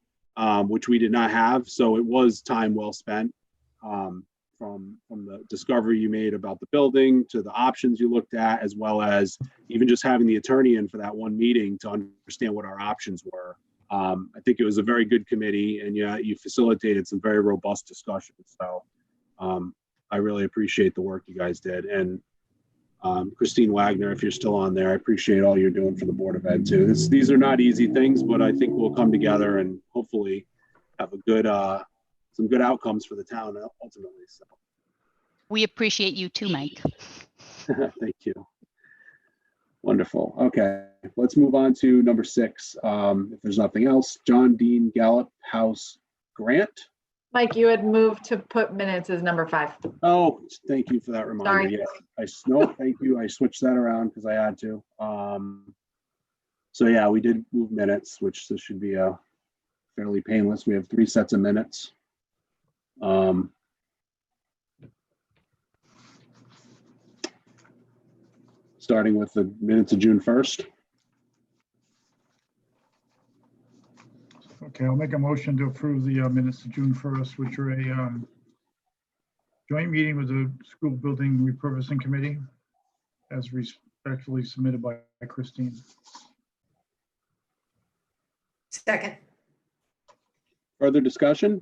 which we did not have. So it was time well spent, from the discovery you made about the building to the options you looked at, as well as even just having the attorney in for that one meeting to understand what our options were. I think it was a very good committee, and yeah, you facilitated some very robust discussions. So I really appreciate the work you guys did. And Christine Wagner, if you're still on there, I appreciate all you're doing for the Board of Ed too. These are not easy things, but I think we'll come together and hopefully have a good, some good outcomes for the town ultimately. So We appreciate you too, Mike. thank you. Wonderful. Okay, let's move on to number 6. If there's nothing else, John Dean Gallop House Grant. Mike, you had moved to put minutes as number 5. Oh, thank you for that reminder. Sorry. Yes, thank you. I switched that around because I had to. So yeah, we did move minutes, which this should be fairly painless. We have 3 sets of minutes. Um, starting with the minutes of June 1st. Okay, I'll make a motion to approve the minutes of June 1st, which are a joint meeting with the school building repurposing committee as respectfully submitted by Christine. Second. Further discussion?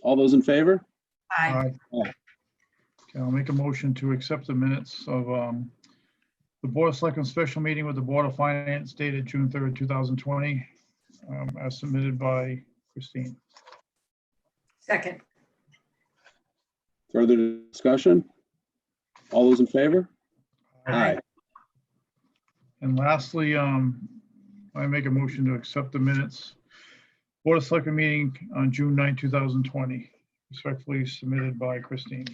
All those in favor? Aye. Okay, I'll make a motion to accept the minutes of the Board of Selectmen special meeting with the Board of Finance dated June 3rd, 2020, as submitted by Christine. Second. Further discussion? All those in favor? Aye. And lastly, I make a motion to accept the minutes. Board of Selectmen meeting on June 9, 2020, respectfully submitted by Christine.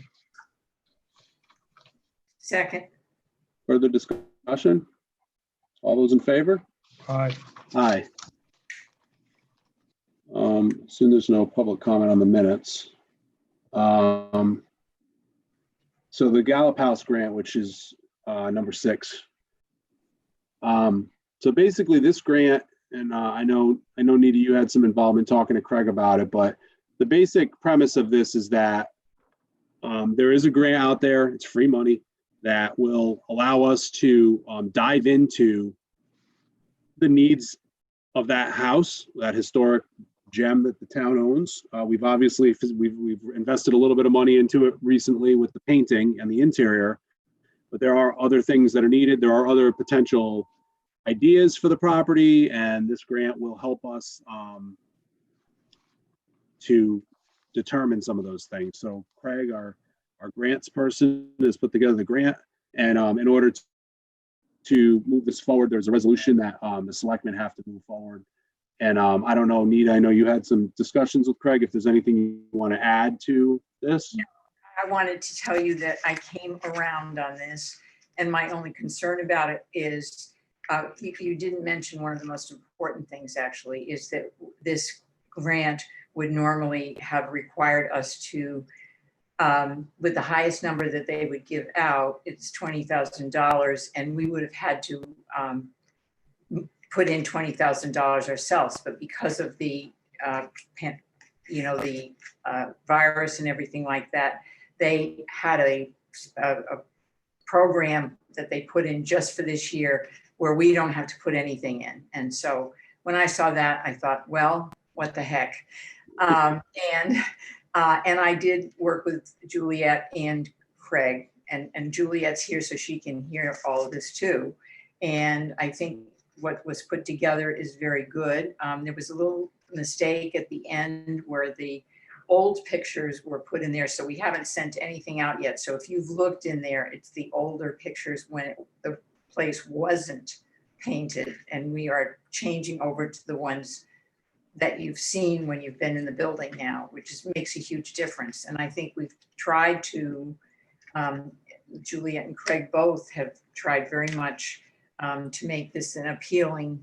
Second. Further discussion? All those in favor? Aye. Aye. Soon there's no public comment on the minutes. So the Gallop House grant, which is number 6. So basically this grant, and I know Nita, you had some involvement talking to Craig about it, but the basic premise of this is that there is a grant out there, it's free money, that will allow us to dive into the needs of that house, that historic gem that the town owns. We've obviously, we've invested a little bit of money into it recently with the painting and the interior, but there are other things that are needed. There are other potential ideas for the property, and this grant will help us to determine some of those things. So Craig, our grants person, has put together the grant, and in order to move this forward, there's a resolution that the selectmen have to move forward. And I don't know, Nita, I know you had some discussions with Craig. If there's anything you want to add to this? I wanted to tell you that I came around on this, and my only concern about it is, you didn't mention one of the most important things actually, is that this grant would normally have required us to, with the highest number that they would give out, it's $20,000, and we would have had to put in $20,000 ourselves. But because of the, virus and everything like that, they had a program that they put in just for this year where we don't have to put anything in. And so when I saw that, I thought, well, what the heck? And I did work with Juliet and Craig, and Juliet's here so she can hear all of this too. And I think what was put together is very good. There was a little mistake at the end where the old pictures were put in there, so we haven't sent anything out yet. So if you've looked in there, it's the older pictures when the place wasn't painted, and we are changing over to the ones that you've seen when you've been in the building now, which makes a huge difference. And I think we've tried to, Juliet and Craig both have tried very much to make this an appealing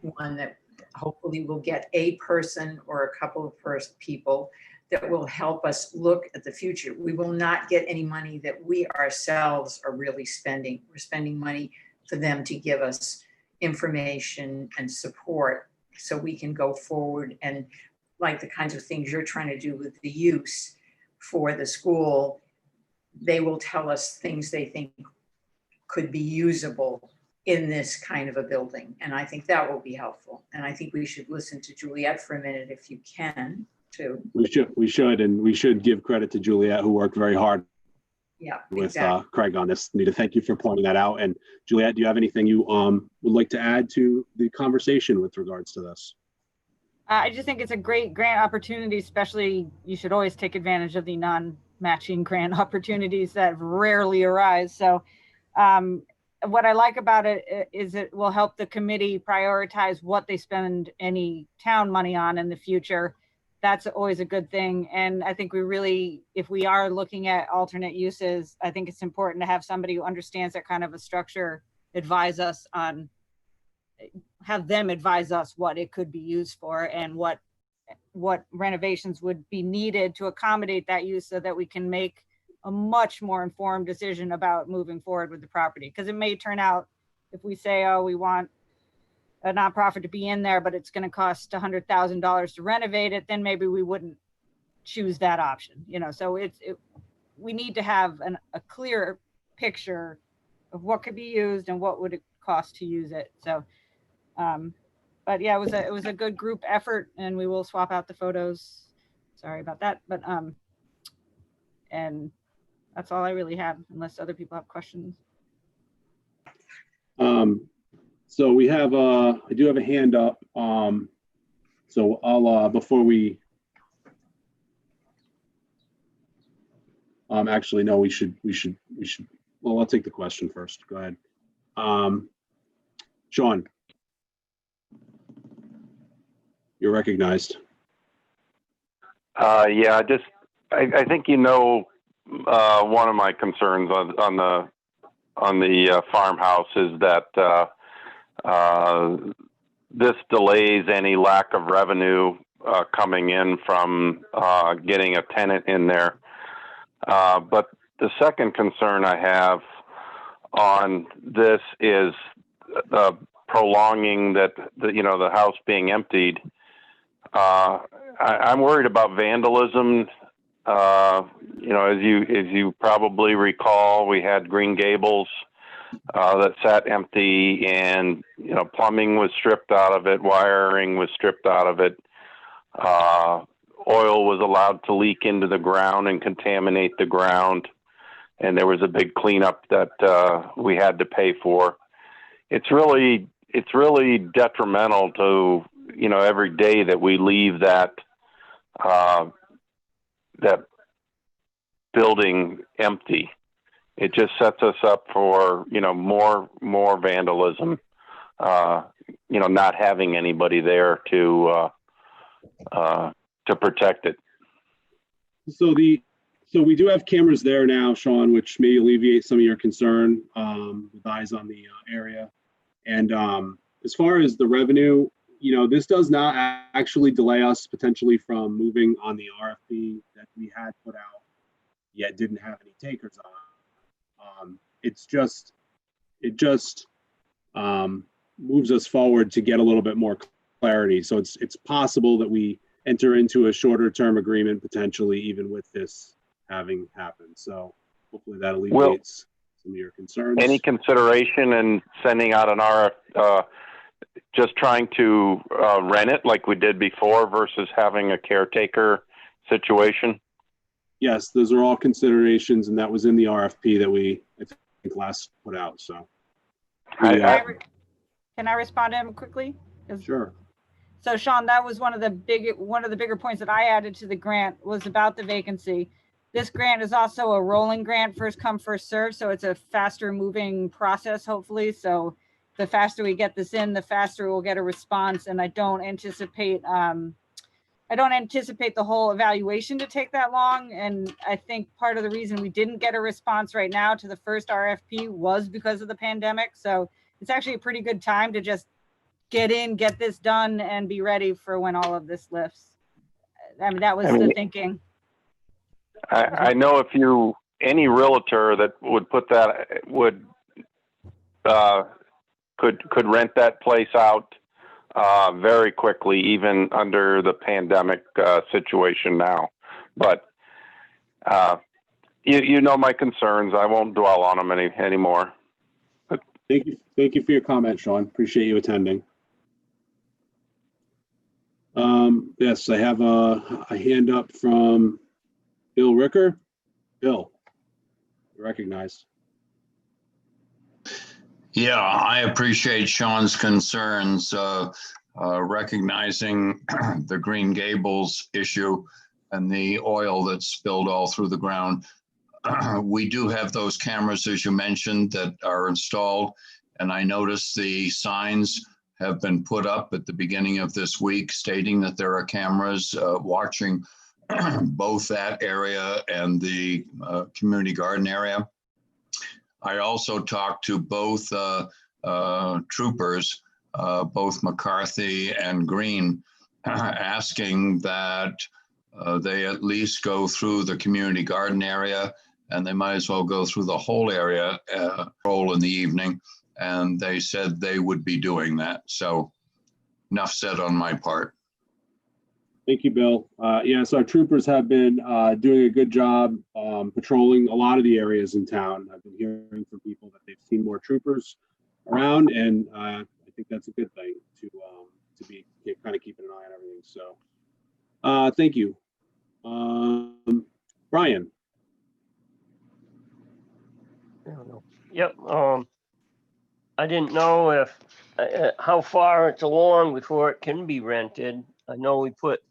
one that hopefully will get a person or a couple of people that will help us look at the future. We will not get any money that we ourselves are really spending. We're spending money for them to give us information and support so we can go forward and, like the kinds of things you're trying to do with the use for the school, they will tell us things they think could be usable in this kind of a building. And I think that will be helpful. And I think we should listen to Juliet for a minute if you can too. We should, and we should give credit to Juliet, who worked very hard with exactly. Craig on this. Nita, thank you for pointing that out. And Juliet, do you have anything you would like to add to the conversation with regards to this? I just think it's a great grant opportunity, especially you should always take advantage of the non-matching grant opportunities that rarely arise. So what I like about it is it will help the committee prioritize what they spend any town money on in the future. That's always a good thing. And I think we really, if we are looking at alternate uses, I think it's important to have somebody who understands that kind of a structure advise us on, have them advise us what it could be used for and what what renovations would be needed to accommodate that use so that we can make a much more informed decision about moving forward with the property. Because it may turn out, if we say, oh, we want a nonprofit to be in there, but it's going to cost $100,000 to renovate it, then maybe we wouldn't choose that option, you know. So we need to have a clear picture of what could be used and what would it cost to use it. So, but yeah, it was a good group effort, and we will swap out the photos. Sorry about that, but and that's all I really have, unless other people have questions. So we have, I do have a hand up. So I'll, before we, actually, no, we should, well, I'll take the question first. Go ahead. Sean, you're recognized. Yeah, I think you know, one of my concerns on the farmhouse is that this delays any lack of revenue coming in from getting a tenant in there. But the second concern I have on this is prolonging that the house being emptied. I'm worried about vandalism. As you probably recall, we had Green Gables that sat empty, and plumbing was stripped out of it, wiring was stripped out of it. Oil was allowed to leak into the ground and contaminate the ground, and there was a big cleanup that we had to pay for. It's really detrimental to every day that we leave that building empty. It just sets us up for more vandalism. Not having anybody there to protect it. So we do have cameras there now, Sean, which may alleviate some of your concern with eyes on the area. And as far as the revenue, this does not actually delay us potentially from moving on the RFP that we had put out, yet didn't have any takers on. It just moves us forward to get a little bit more clarity. So it's possible that we enter into a shorter term agreement potentially, even with this having happened. So hopefully that alleviates some of your concerns. Any consideration in sending out an RFP, just trying to rent it like we did before versus having a caretaker situation? Yes, those are all considerations, and that was in the RFP that we, I think, last put out. So, can I respond to him quickly? Sure. So, Sean, that was one of the bigger points that I added to the grant was about the vacancy. This grant is also a rolling grant, first come, first serve. So it's a faster moving process, hopefully. So the faster we get this in, the faster we'll get a response. And I don't anticipate the whole evaluation to take that long. And I think part of the reason we didn't get a response right now to the first RFP was because of the pandemic. So it's actually a pretty good time to just get in, get this done, and be ready for when all of this lifts. I mean, that was the thinking. I know any realtor that would put that could rent that place out very quickly, even under the pandemic situation now. But you know my concerns. I won't dwell on them anymore. But thank you for your comment, Sean. Appreciate you attending. Yes, I have a hand up from Bill Ricker. Bill, recognized. Yeah, I appreciate Sean's concerns, recognizing the Green Gables issue and the oil that's spilled all through the ground. We do have those cameras, as you mentioned, that are installed, and I noticed the signs have been put up at the beginning of this week stating that there are cameras watching both that area and the community garden area. I also talked to both troopers, both McCarthy and Green, asking that they at least go through the community garden area, and they might as well go through the whole area roll in the evening. And they said they would be doing that. So enough said on my part. Thank you, Bill. Yes, our troopers have been doing a good job patrolling a lot of the areas in town. I've been hearing from people that they've seen more troopers around, and I think that's a good thing to be kind of keeping an eye on everything. So, thank you, Brian. I don't know. Yep. I didn't know if how far it's along before it can be rented. I know we put,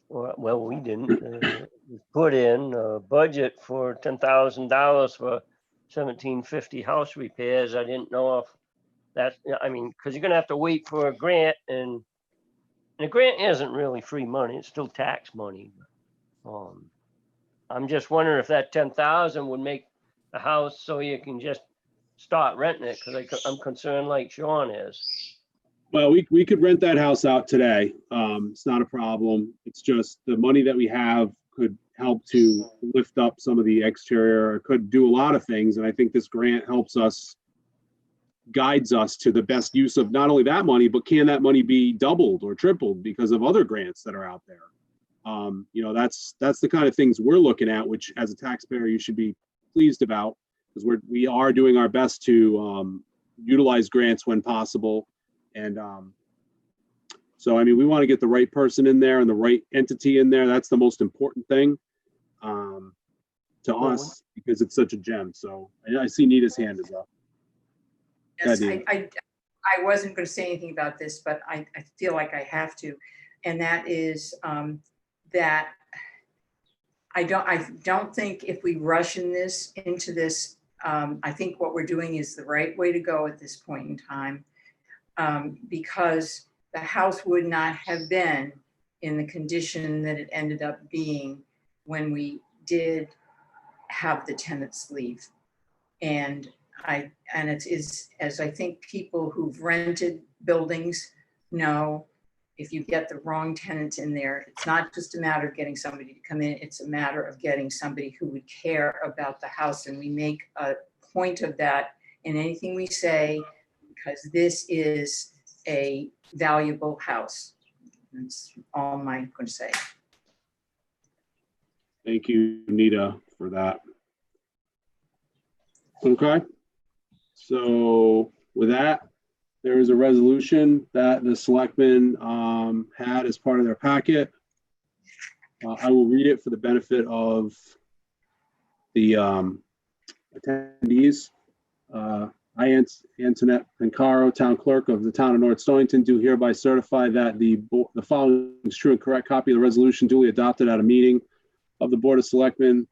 well, we didn't. We put in a budget for $10,000 for 1750 house repairs. I didn't know if that. I mean, because you're gonna have to wait for a grant, and a grant isn't really free money. It's still tax money. I'm just wondering if that 10,000 would make the house so you can just start renting it, because I'm concerned like Sean is. Well, we could rent that house out today. It's not a problem. It's just the money that we have could help to lift up some of the exterior, could do a lot of things. And I think this grant helps us, guides us to the best use of not only that money, but can that money be doubled or tripled because of other grants that are out there? You know, that's the kind of things we're looking at, which as a taxpayer, you should be pleased about, because we are doing our best to utilize grants when possible. And so, I mean, we want to get the right person in there and the right entity in there. That's the most important thing to us, because it's such a gem. So I see Nita's hand is up. Yes, I wasn't going to say anything about this, but I feel like I have to. And that is that I don't think if we rush into this, I think what we're doing is the right way to go at this point in time. Because the house would not have been in the condition that it ended up being when we did have the tenants leave. And it is, as I think people who've rented buildings know, if you get the wrong tenant in there, it's not just a matter of getting somebody to come in, it's a matter of getting somebody who would care about the house. And we make a point of that in anything we say, because this is a valuable house. That's all I'm going to say. Thank you, Nita, for that. Okay. So with that, there is a resolution that the selectmen had as part of their packet. I will read it for the benefit of the attendees. I, Antoinette Pancaro, Town Clerk of the Town of North Stonington, do hereby certify that the following is true and correct copy of the resolution duly adopted at a meeting of the Board of Selectmen,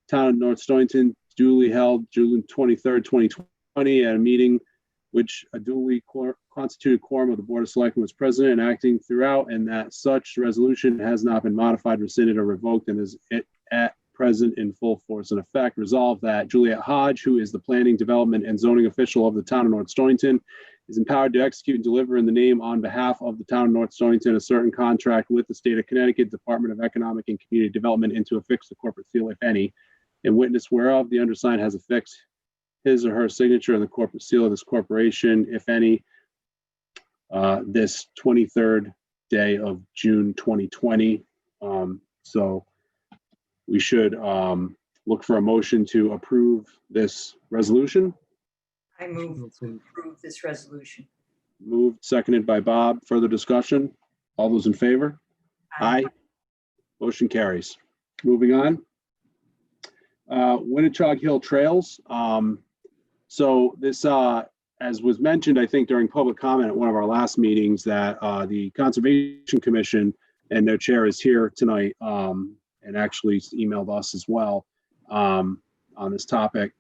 Town of North Stonington, duly held June 23rd, 2020, at a meeting which a duly constituted quorum of the Board of Selectmen was present and acting throughout, and that such resolution has not been modified, rescinded, or revoked, and is at present in full force and effect. Resolved that Juliet Hodge, who is the planning, development, and zoning official of the Town of North Stonington, is empowered to execute and deliver in the name on behalf of the Town of North Stonington a certain contract with the State of Connecticut Department of Economic and Community Development, and to affix the corporate seal, if any, in witness whereof the undersigned has affixed his or her signature on the corporate seal of this corporation, if any, this 23rd day of June 2020. So we should look for a motion to approve this resolution. I move to approve this resolution. Moved, seconded by Bob. Further discussion? All those in favor? Aye. Motion carries. Moving on. Winnichog Hill Trails. So this, as was mentioned, I think during public comment at one of our last meetings, that the Conservation Commission and their chair is here tonight, and actually emailed us as well on this topic,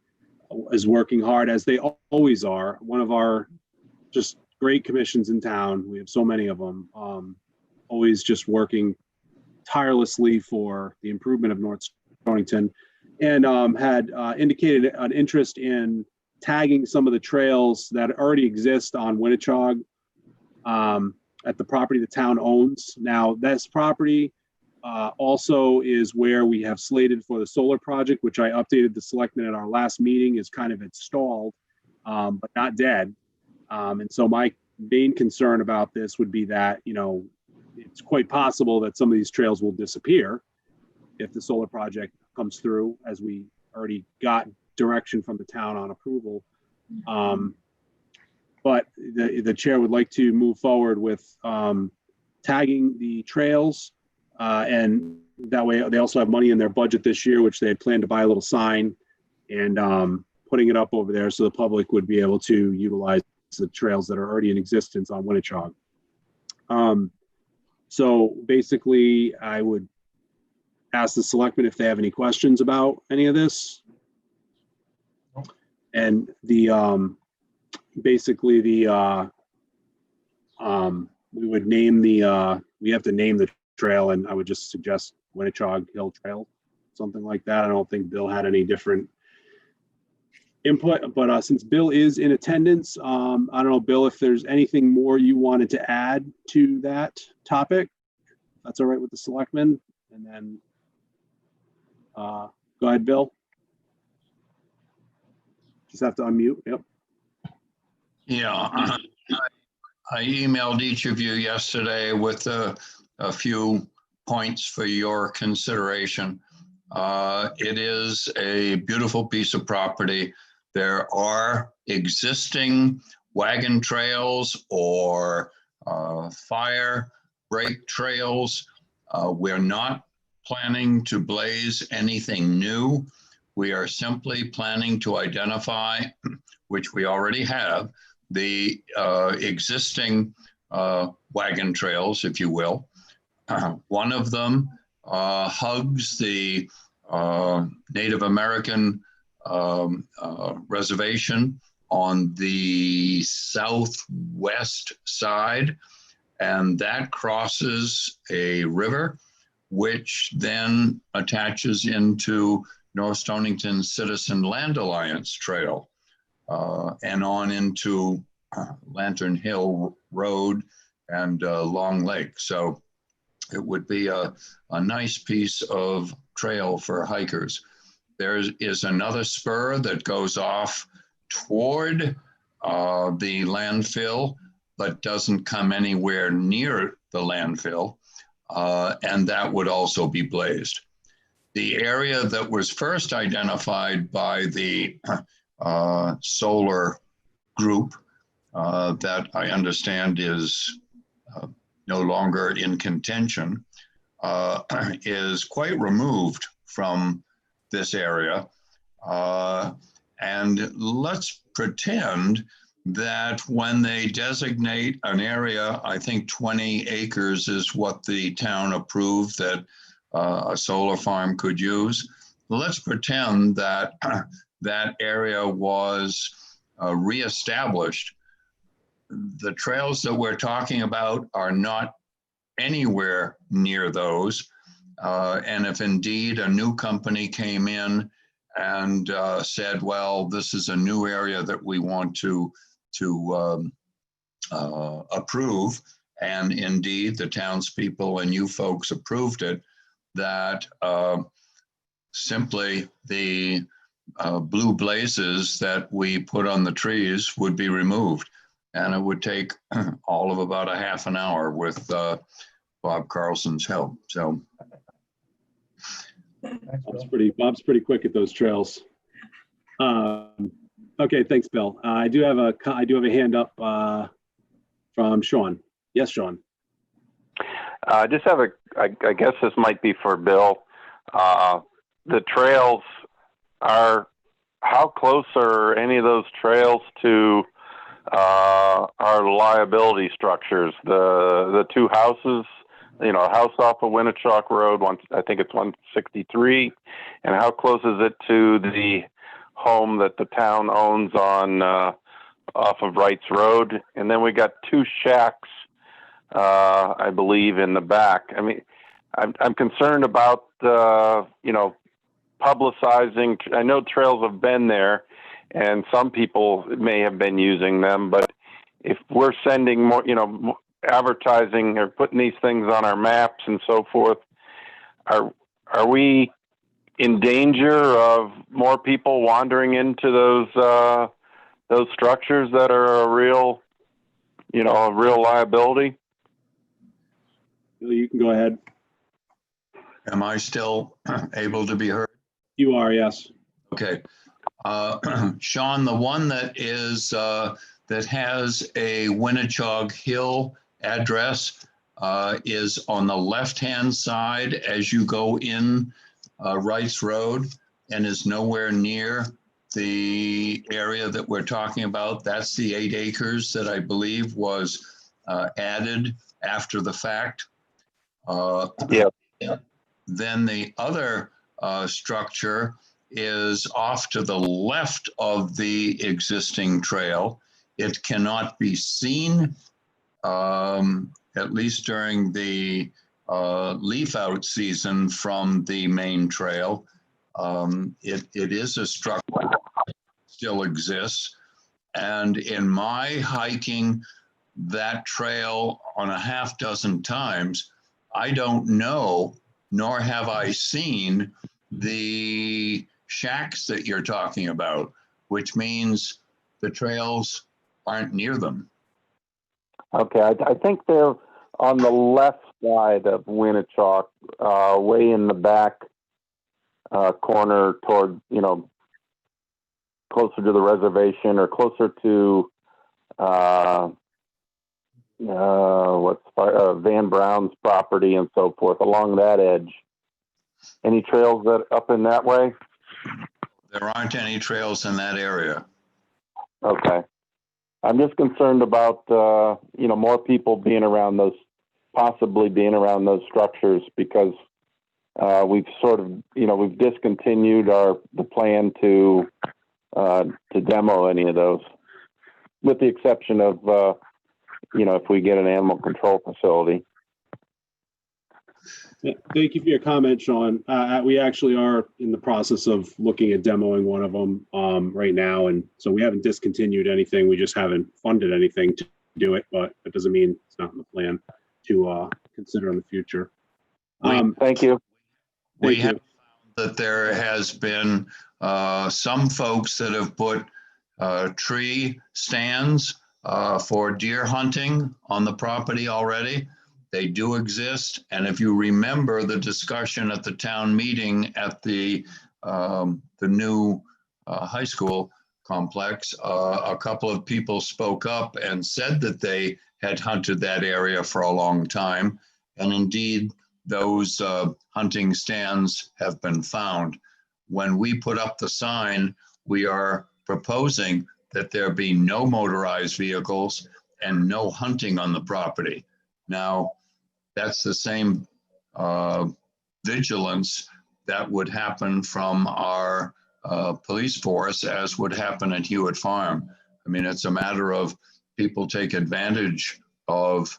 is working hard, as they always are. One of our just great commissions in town. We have so many of them, always just working tirelessly for the improvement of North Stonington, and had indicated an interest in tagging some of the trails that already exist on Winnichog, at the property the town owns. Now, this property also is where we have slated for the solar project, which I updated the selectmen at our last meeting, is kind of installed, but not dead. And so my main concern about this would be that, you know, it's quite possible that some of these trails will disappear if the solar project comes through, as we already got direction from the town on approval. But the chair would like to move forward with tagging the trails, and that way they also have money in their budget this year, which they had planned to buy a little sign and putting it up over there so the public would be able to utilize the trails that are already in existence on Winnechaug. So basically, I would ask the selectmen if they have any questions about any of this. And the basically the we would name the we have to name the trail, and I would just suggest Winnechaug Hill Trail, something like that. I don't think Bill had any different input, but since Bill is in attendance, I don't know, Bill, if there's anything more you wanted to add to that topic, if that's all right with the selectmen. And then go ahead, Bill. Just have to unmute. Yep. Yeah, I emailed each of you yesterday with a few points for your consideration. It is a beautiful piece of property. There are existing wagon trails or fire break trails. We're not planning to blaze anything new. We are simply planning to identify, which we already have, the existing wagon trails, if you will. One of them hugs the Native American reservation on the southwest side, and that crosses a river, which then attaches into North Stonington Citizen Land Alliance Trail and on into Lantern Hill Road and Long Lake. So it would be a nice piece of trail for hikers. There is another spur that goes off toward the landfill, but doesn't come anywhere near the landfill, and that would also be blazed. The area that was first identified by the solar group that I understand is no longer in contention is quite removed from this area. And let's pretend that when they designate an area, I think 20 acres is what the town approved that a solar farm could use. Let's pretend that that area was reestablished. The trails that we're talking about are not anywhere near those. And if indeed a new company came in and said, well, this is a new area that we want to approve, and indeed the townspeople and you folks approved it, that simply the blue blazes that we put on the trees would be removed. And it would take all of about a half an hour with Bob Carlson's help. So Bob's pretty quick at those trails. Okay, thanks, Bill. I do have a hand up from Sean. Yes, Sean. I just have I guess this might be for Bill. The trails how close are any of those trails to our liability structures? The two houses, you know, a house off of Winnechaug Road, I think it's 163, and how close is it to the home that the town owns on off of Wrights Road? And then we got two shacks, I believe, in the back. I mean, I'm concerned about you know, publicizing. I know trails have been there, and some people may have been using them, but if we're sending more, you know, advertising or putting these things on our maps and so forth, are we in danger of more people wandering into those structures that are a real liability? Bill, you can go ahead. Am I still able to be heard? You are, yes. Okay. Sean, the one that is that has a Winnichog Hill address is on the left-hand side as you go in Rice Road, and is nowhere near the area that we're talking about. That's the 8 acres that I believe was added after the fact. Yeah. Then the other structure is off to the left of the existing trail. It cannot be seen, at least during the leaf out season, from the main trail. It is a structure that still exists. And in my hiking that trail on a half dozen times, I don't know, nor have I seen the shacks that you're talking about, which means the trails aren't near them. Okay, I think they're on the left side of Winnichog, way in the back corner toward, closer to the reservation or closer to Van Brown's property and so forth, along that edge. Any trails that up in that way? There aren't any trails in that area. Okay. I'm just concerned about, more people being around those, possibly being around those structures, because we've sort of, we've discontinued the plan to demo any of those, with the exception of, if we get an animal control facility. Thank you for your comment, Sean. We actually are in the process of looking at demoing one of them right now. And so we haven't discontinued anything. We just haven't funded anything to do it, but that doesn't mean it's not in the plan to consider in the future. Thank you. We have found that there has been some folks that have put tree stands for deer hunting on the property already. They do exist. And if you remember the discussion at the town meeting at the new high school complex, a couple of people spoke up and said that they had hunted that area for a long time. And indeed, those hunting stands have been found. When we put up the sign, we are proposing that there be no motorized vehicles and no hunting on the property. Now, that's the same vigilance that would happen from our police force as would happen at Hewitt Farm. I mean, it's a matter of people take advantage of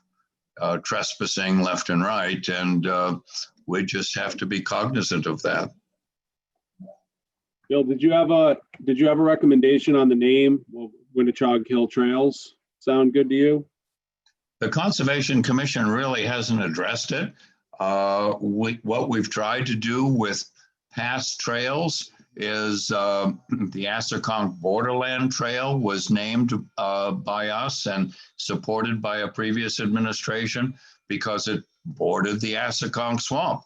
trespassing left and right, and we just have to be cognizant of that. Bill, did you have a recommendation on the name? Well, Winnichog Hill Trails sound good to you? The Conservation Commission really hasn't addressed it. What we've tried to do with past trails is the Assaconk Borderland Trail was named by us and supported by a previous administration because it bordered the Assaconk Swamp.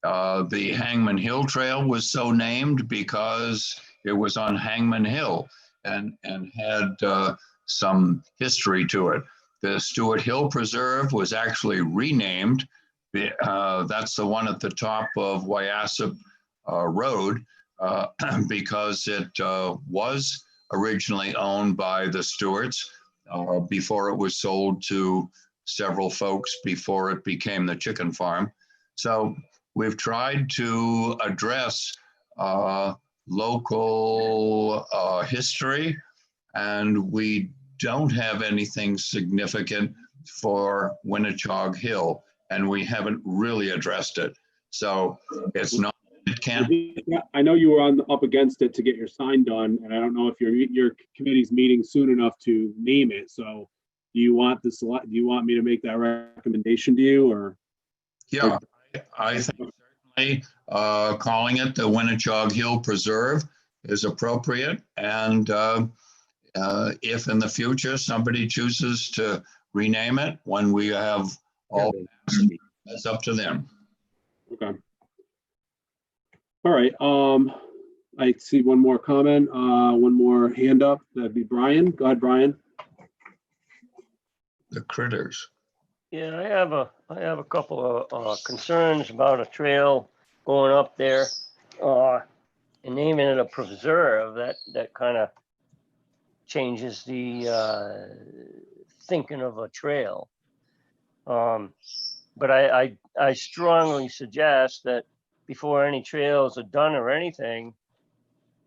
The Hangman Hill Trail was so named because it was on Hangman Hill and had some history to it. The Steuart Hill Preserve was actually renamed. That's the one at the top of Wyasip Road because it was originally owned by the Stewarts before it was sold to several folks before it became the chicken farm. So we've tried to address local history, and we don't have anything significant for Winnichog Hill, and we haven't really addressed it. So it's not, it can't. I know you were up against it to get your sign done, and I don't know if your committee's meeting soon enough to name it. So do you want me to make that recommendation to you, or? Yeah, I think certainly calling it the Winnetou Hill Preserve is appropriate. And if in the future somebody chooses to rename it when we have all, that's up to them. Okay. All right. I see one more comment, one more hand up. That'd be Brian. Go ahead, Brian. The critters. Yeah, I have a couple of concerns about a trail going up there, and naming it a preserve. That kind of changes the thinking of a trail. But I strongly suggest that before any trails are done or anything,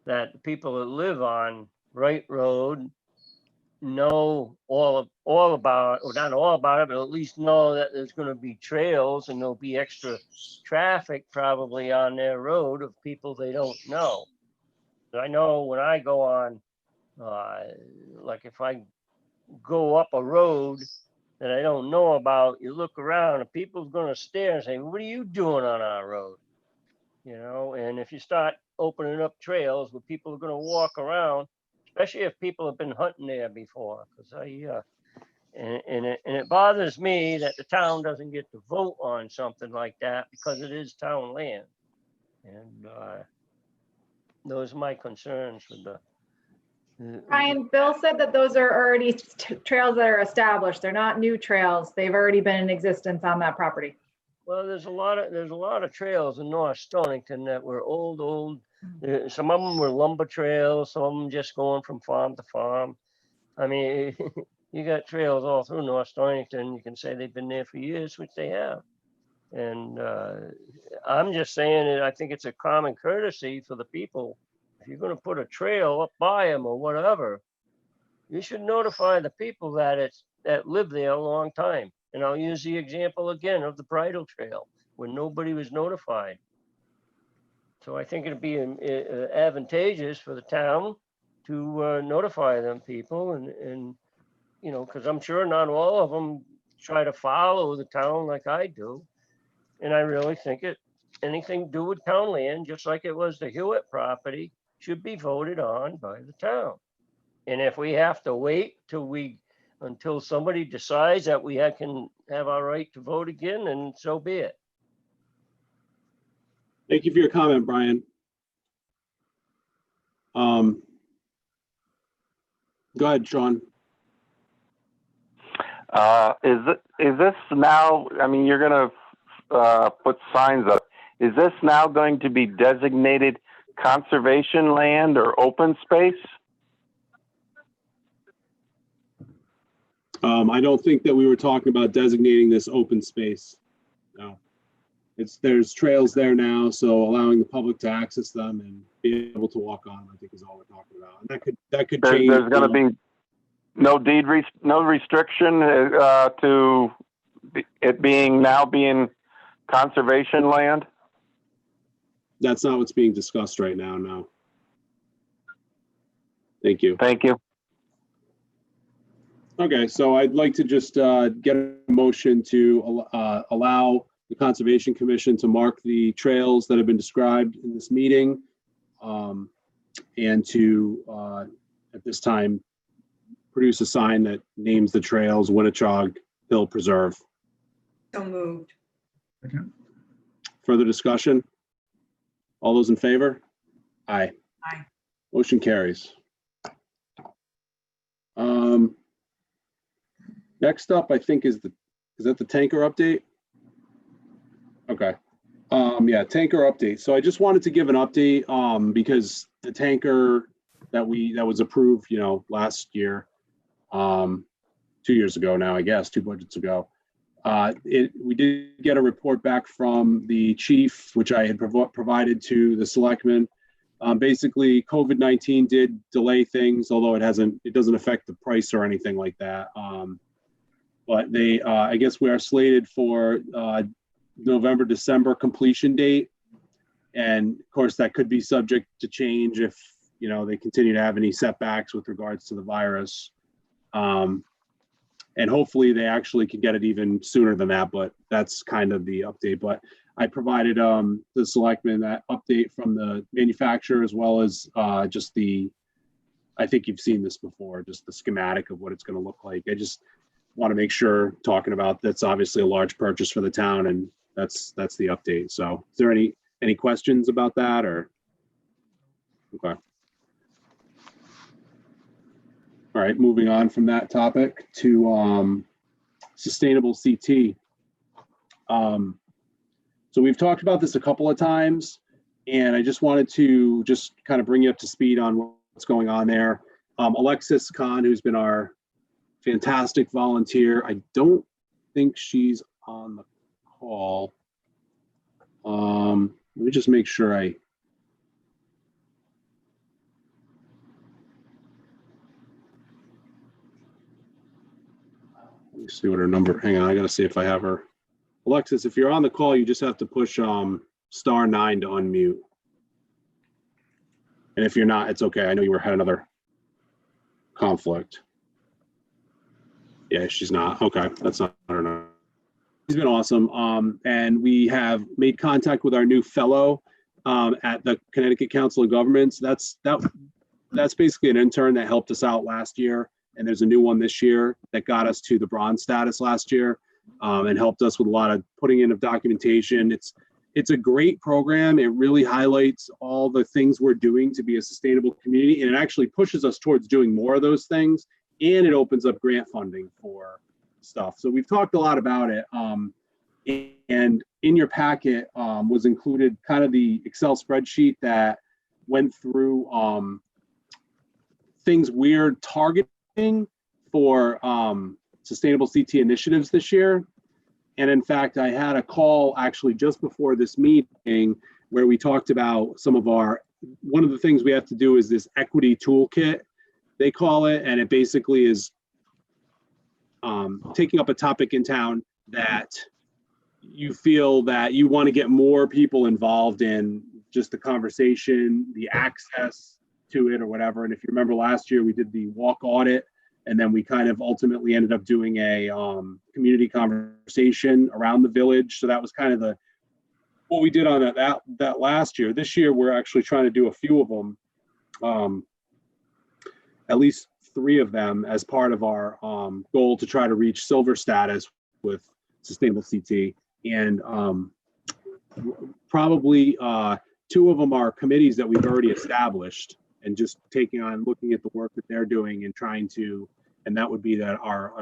that the people that live on Wright Road know all about, or not all about it, but at least know that there's going to be trails and there'll be extra traffic probably on their road of people they don't know. I know when I go on, like if I go up a road that I don't know about, you look around and people's going to stare and say, what are you doing on our road? You know, and if you start opening up trails where people are going to walk around, especially if people have been hunting there before, because it bothers me that the town doesn't get to vote on something like that because it is town land. And those are my concerns with the. Brian, Bill said that those are already trails that are established. They're not new trails. They've already been in existence on that property. Well, there's a lot of trails in North Stonington that were old. Some of them were lumber trails. Some of them just going from farm to farm. I mean, you got trails all through North Stonington. You can say they've been there for years, which they have. And I'm just saying that I think it's a common courtesy for the people. If you're going to put a trail up by them or whatever, you should notify the people that live there a long time. And I'll use the example again of the bridle trail when nobody was notified. So I think it'd be advantageous for the town to notify them people and you know, because I'm sure not all of them try to follow the town like I do. And I really think anything to do with town land, just like it was the Hewitt property, should be voted on by the town. And if we have to wait until somebody decides that we can have our right to vote again, then so be it. Thank you for your comment, Brian. Go ahead, Sean. Is this now, I mean, you're going to put signs up. Is this now going to be designated conservation land or open space? I don't think that we were talking about designating this open space. No, there's trails there now, so allowing the public to access them and be able to walk on, I think, is all we're talking about. And that could change. There's going to be no no restriction to it being conservation land. That's not what's being discussed right now. No. Thank you. Thank you. Okay, so I'd like to just get a motion to allow the Conservation Commission to mark the trails that have been described in this meeting, and to, at this time, produce a sign that names the trails Winnetou Hill Preserve. So moved. Okay. Further discussion? All those in favor? Aye. Aye. Motion carries. Next up, I think is that the tanker update? Okay. Yeah, tanker update. So I just wanted to give an update we the tanker that was approved, you know, last year, 2 years ago now, I guess, 2 budgets ago. We did get a report back from the chief, which I had provided to the selectmen. Basically, COVID-19 did delay things, although it doesn't affect the price or anything like that. But they, I guess we are slated for November, December completion date. And of course, that could be subject to change if, you know, they continue to have any setbacks with regards to the virus. And hopefully they actually can get it even sooner than that, but that's kind of the update. But I provided the selectmen that update from the manufacturer, as well as just the, I think you've seen this before, just the schematic of what it's going to look like. I just want to make sure, talking about that's obviously a large purchase for the town, and that's the update. So is there any questions about that, or? Okay. All right, moving on from that topic to sustainable CT. So we've talked about this a couple of times, and I just wanted to just kind of bring you up to speed on what's going on there. Alexis Khan, who's been our fantastic volunteer, I don't think she's on the call. Let me just make sure let me see what her number, hang on, I gotta see if I have her. Alexis, if you're on the call, you just have to push *9 to unmute. And if you're not, it's okay. I know you had another conflict. Yeah, she's not. Okay, that's not her number. She's been awesome. And we have made contact with our new fellow at the Connecticut Council of Governments. That's basically an intern that helped us out last year. And there's a new one this year that got us to the bronze status last year, and helped us with a lot of putting in of documentation. It's a great program. It really highlights all the things we're doing to be a sustainable community, and it actually pushes us towards doing more of those things, and it opens up grant funding for stuff. So we've talked a lot about it. And in your packet was included kind of the Excel spreadsheet that went through things we're targeting for sustainable CT initiatives this year. And in fact, I had a call actually just before this meeting where we talked about one of the things we have to do is this equity toolkit, they call it. And it basically is taking up a topic in town that you feel that you want to get more people involved in, just the conversation, the access to it or whatever. And if you remember last year, we did the walk audit, and then we kind of ultimately ended up doing a community conversation around the village. So that was kind of what we did on that last year. This year, we're actually trying to do a few of them, at least 3 of them, as part of our goal to try to reach silver status with sustainable CT. And probably 2 of them are committees that we've already established, and just looking at the work that they're doing and trying to, and that would be that our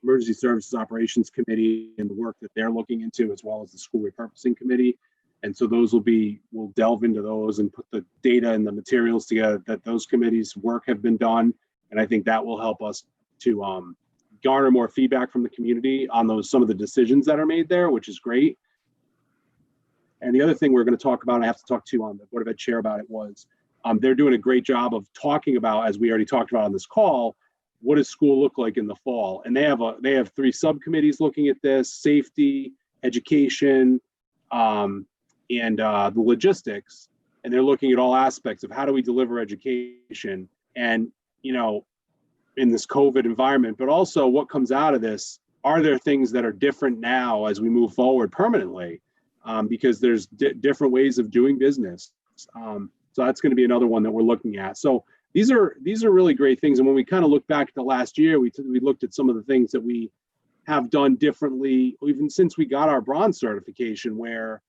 Emergency Services Operations Committee and the work that they're looking into, as well as the School Repurposing Committee. And so we'll delve into those and put the data and the materials together that those committees' work have been done. And I think that will help us to garner more feedback from the community on some of the decisions that are made there, which is great. And the other thing we're going to talk about, and I have to talk to the Board of Ed chair about it, was they're doing a great job of talking about, as we already talked about on this call, what does school look like in the fall? And they have 3 subcommittees looking at this: safety, education, and the logistics. And they're looking at all aspects of how do we deliver education, and in this COVID environment, but also what comes out of this. Are there things that are different now as we move forward permanently? Because there's different ways of doing business. So that's going to be another one that we're looking at. So these are really great things. And when we kind of look back to last year, we looked at some of the things that we have done differently, even since we got our bronze certification, where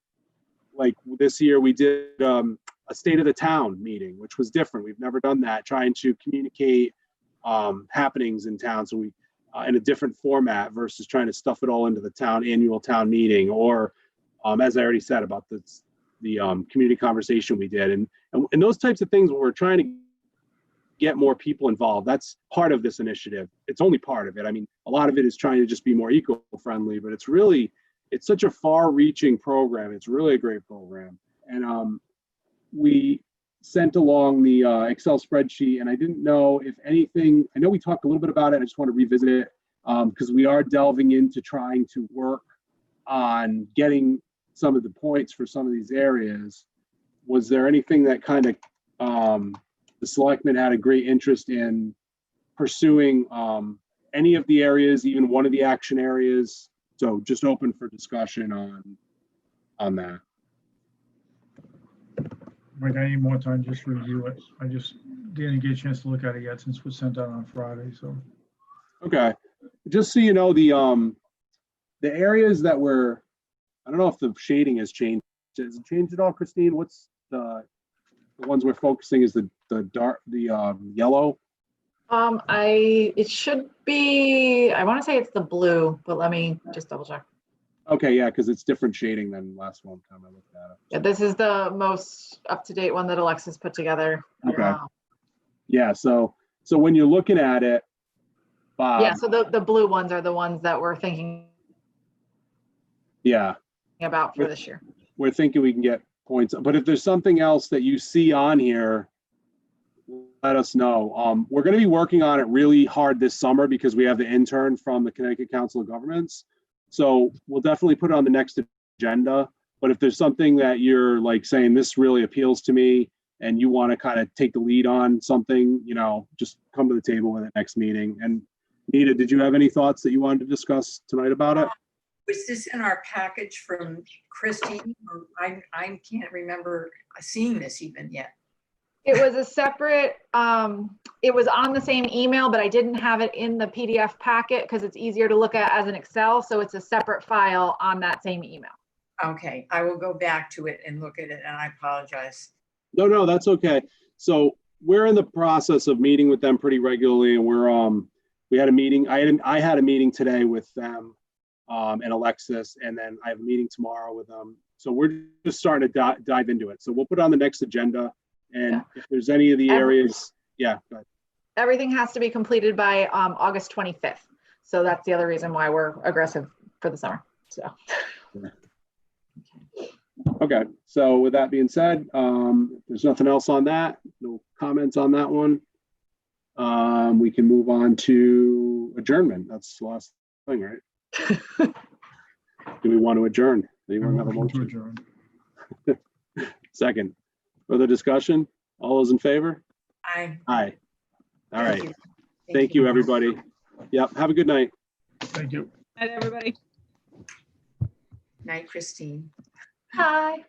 like this year we did a state of the town meeting, which was different. We've never done that, trying to communicate happenings in town. So we in a different format versus trying to stuff it all into the annual town meeting, or as I already said about the community conversation we did, and those types of things where we're trying to get more people involved. That's part of this initiative. It's only part of it. I mean, a lot of it is trying to just be more eco-friendly, but it's such a far-reaching program. It's really a great program. And we sent along the Excel spreadsheet, and I didn't know if anything, I know we talked a little bit about it. I just want to revisit it because we are delving into trying to work on getting some of the points for some of these areas. Was there anything that kind of the selectmen had a great interest in pursuing any of the areas, even one of the action areas. So just open for discussion on that. Mike, I need more time just to review it. I just didn't get a chance to look at it yet since it was sent out on Friday, so. Okay, just so you know, the areas that were, I don't know if the shading has changed. Has it changed at all, Christine? What's the ones we're focusing is the dark, the yellow? It should be, I want to say it's the blue, but let me just double check. Okay, yeah, because it's different shading than last one time I looked at it. Yeah, this is the most up-to-date one that Alexis put together. Okay. Yeah, so when you're looking at it, Bob. Yeah, so the blue ones are the ones that we're thinking Yeah, about for this year. we're thinking we can get points, but if there's something else that you see on here, let us know. We're going to be working on it really hard this summer because we have the intern from the Connecticut Council of Governments. So we'll definitely put it on the next agenda. But if there's something that you're like saying, this really appeals to me, and you want to kind of take the lead on something, you know, just come to the table with it next meeting. And Nita, did you have any thoughts that you wanted to discuss tonight about it? Was this in our package from Christine? I can't remember seeing this even yet. It was a separate, it was on the same email, but I didn't have it in the PDF packet because it's easier to look at as an Excel. So it's a separate file on that same email. Okay, I will go back to it and look at it, and I apologize. No, that's okay. So we're in the process of meeting with them pretty regularly, and we had a meeting. I had a meeting today with them and Alexis, and then I have a meeting tomorrow with them. So we're just starting to dive into it. So we'll put it on the next agenda. And if there's any of the areas, yeah. Go ahead. Everything has to be completed by August 25th. So that's the other reason why we're aggressive for the summer. So. Okay, so with that being said, there's nothing else on that. No comments on that one. We can move on to adjournment. That's the last thing, right? Do we want to adjourn? Anyone have a motion? Second. Further discussion? All those in favor? Aye. Aye. All right. you. Thank you, everybody. Yep. Have a good night. Thank you. Night, everybody. Night, Christine. Hi.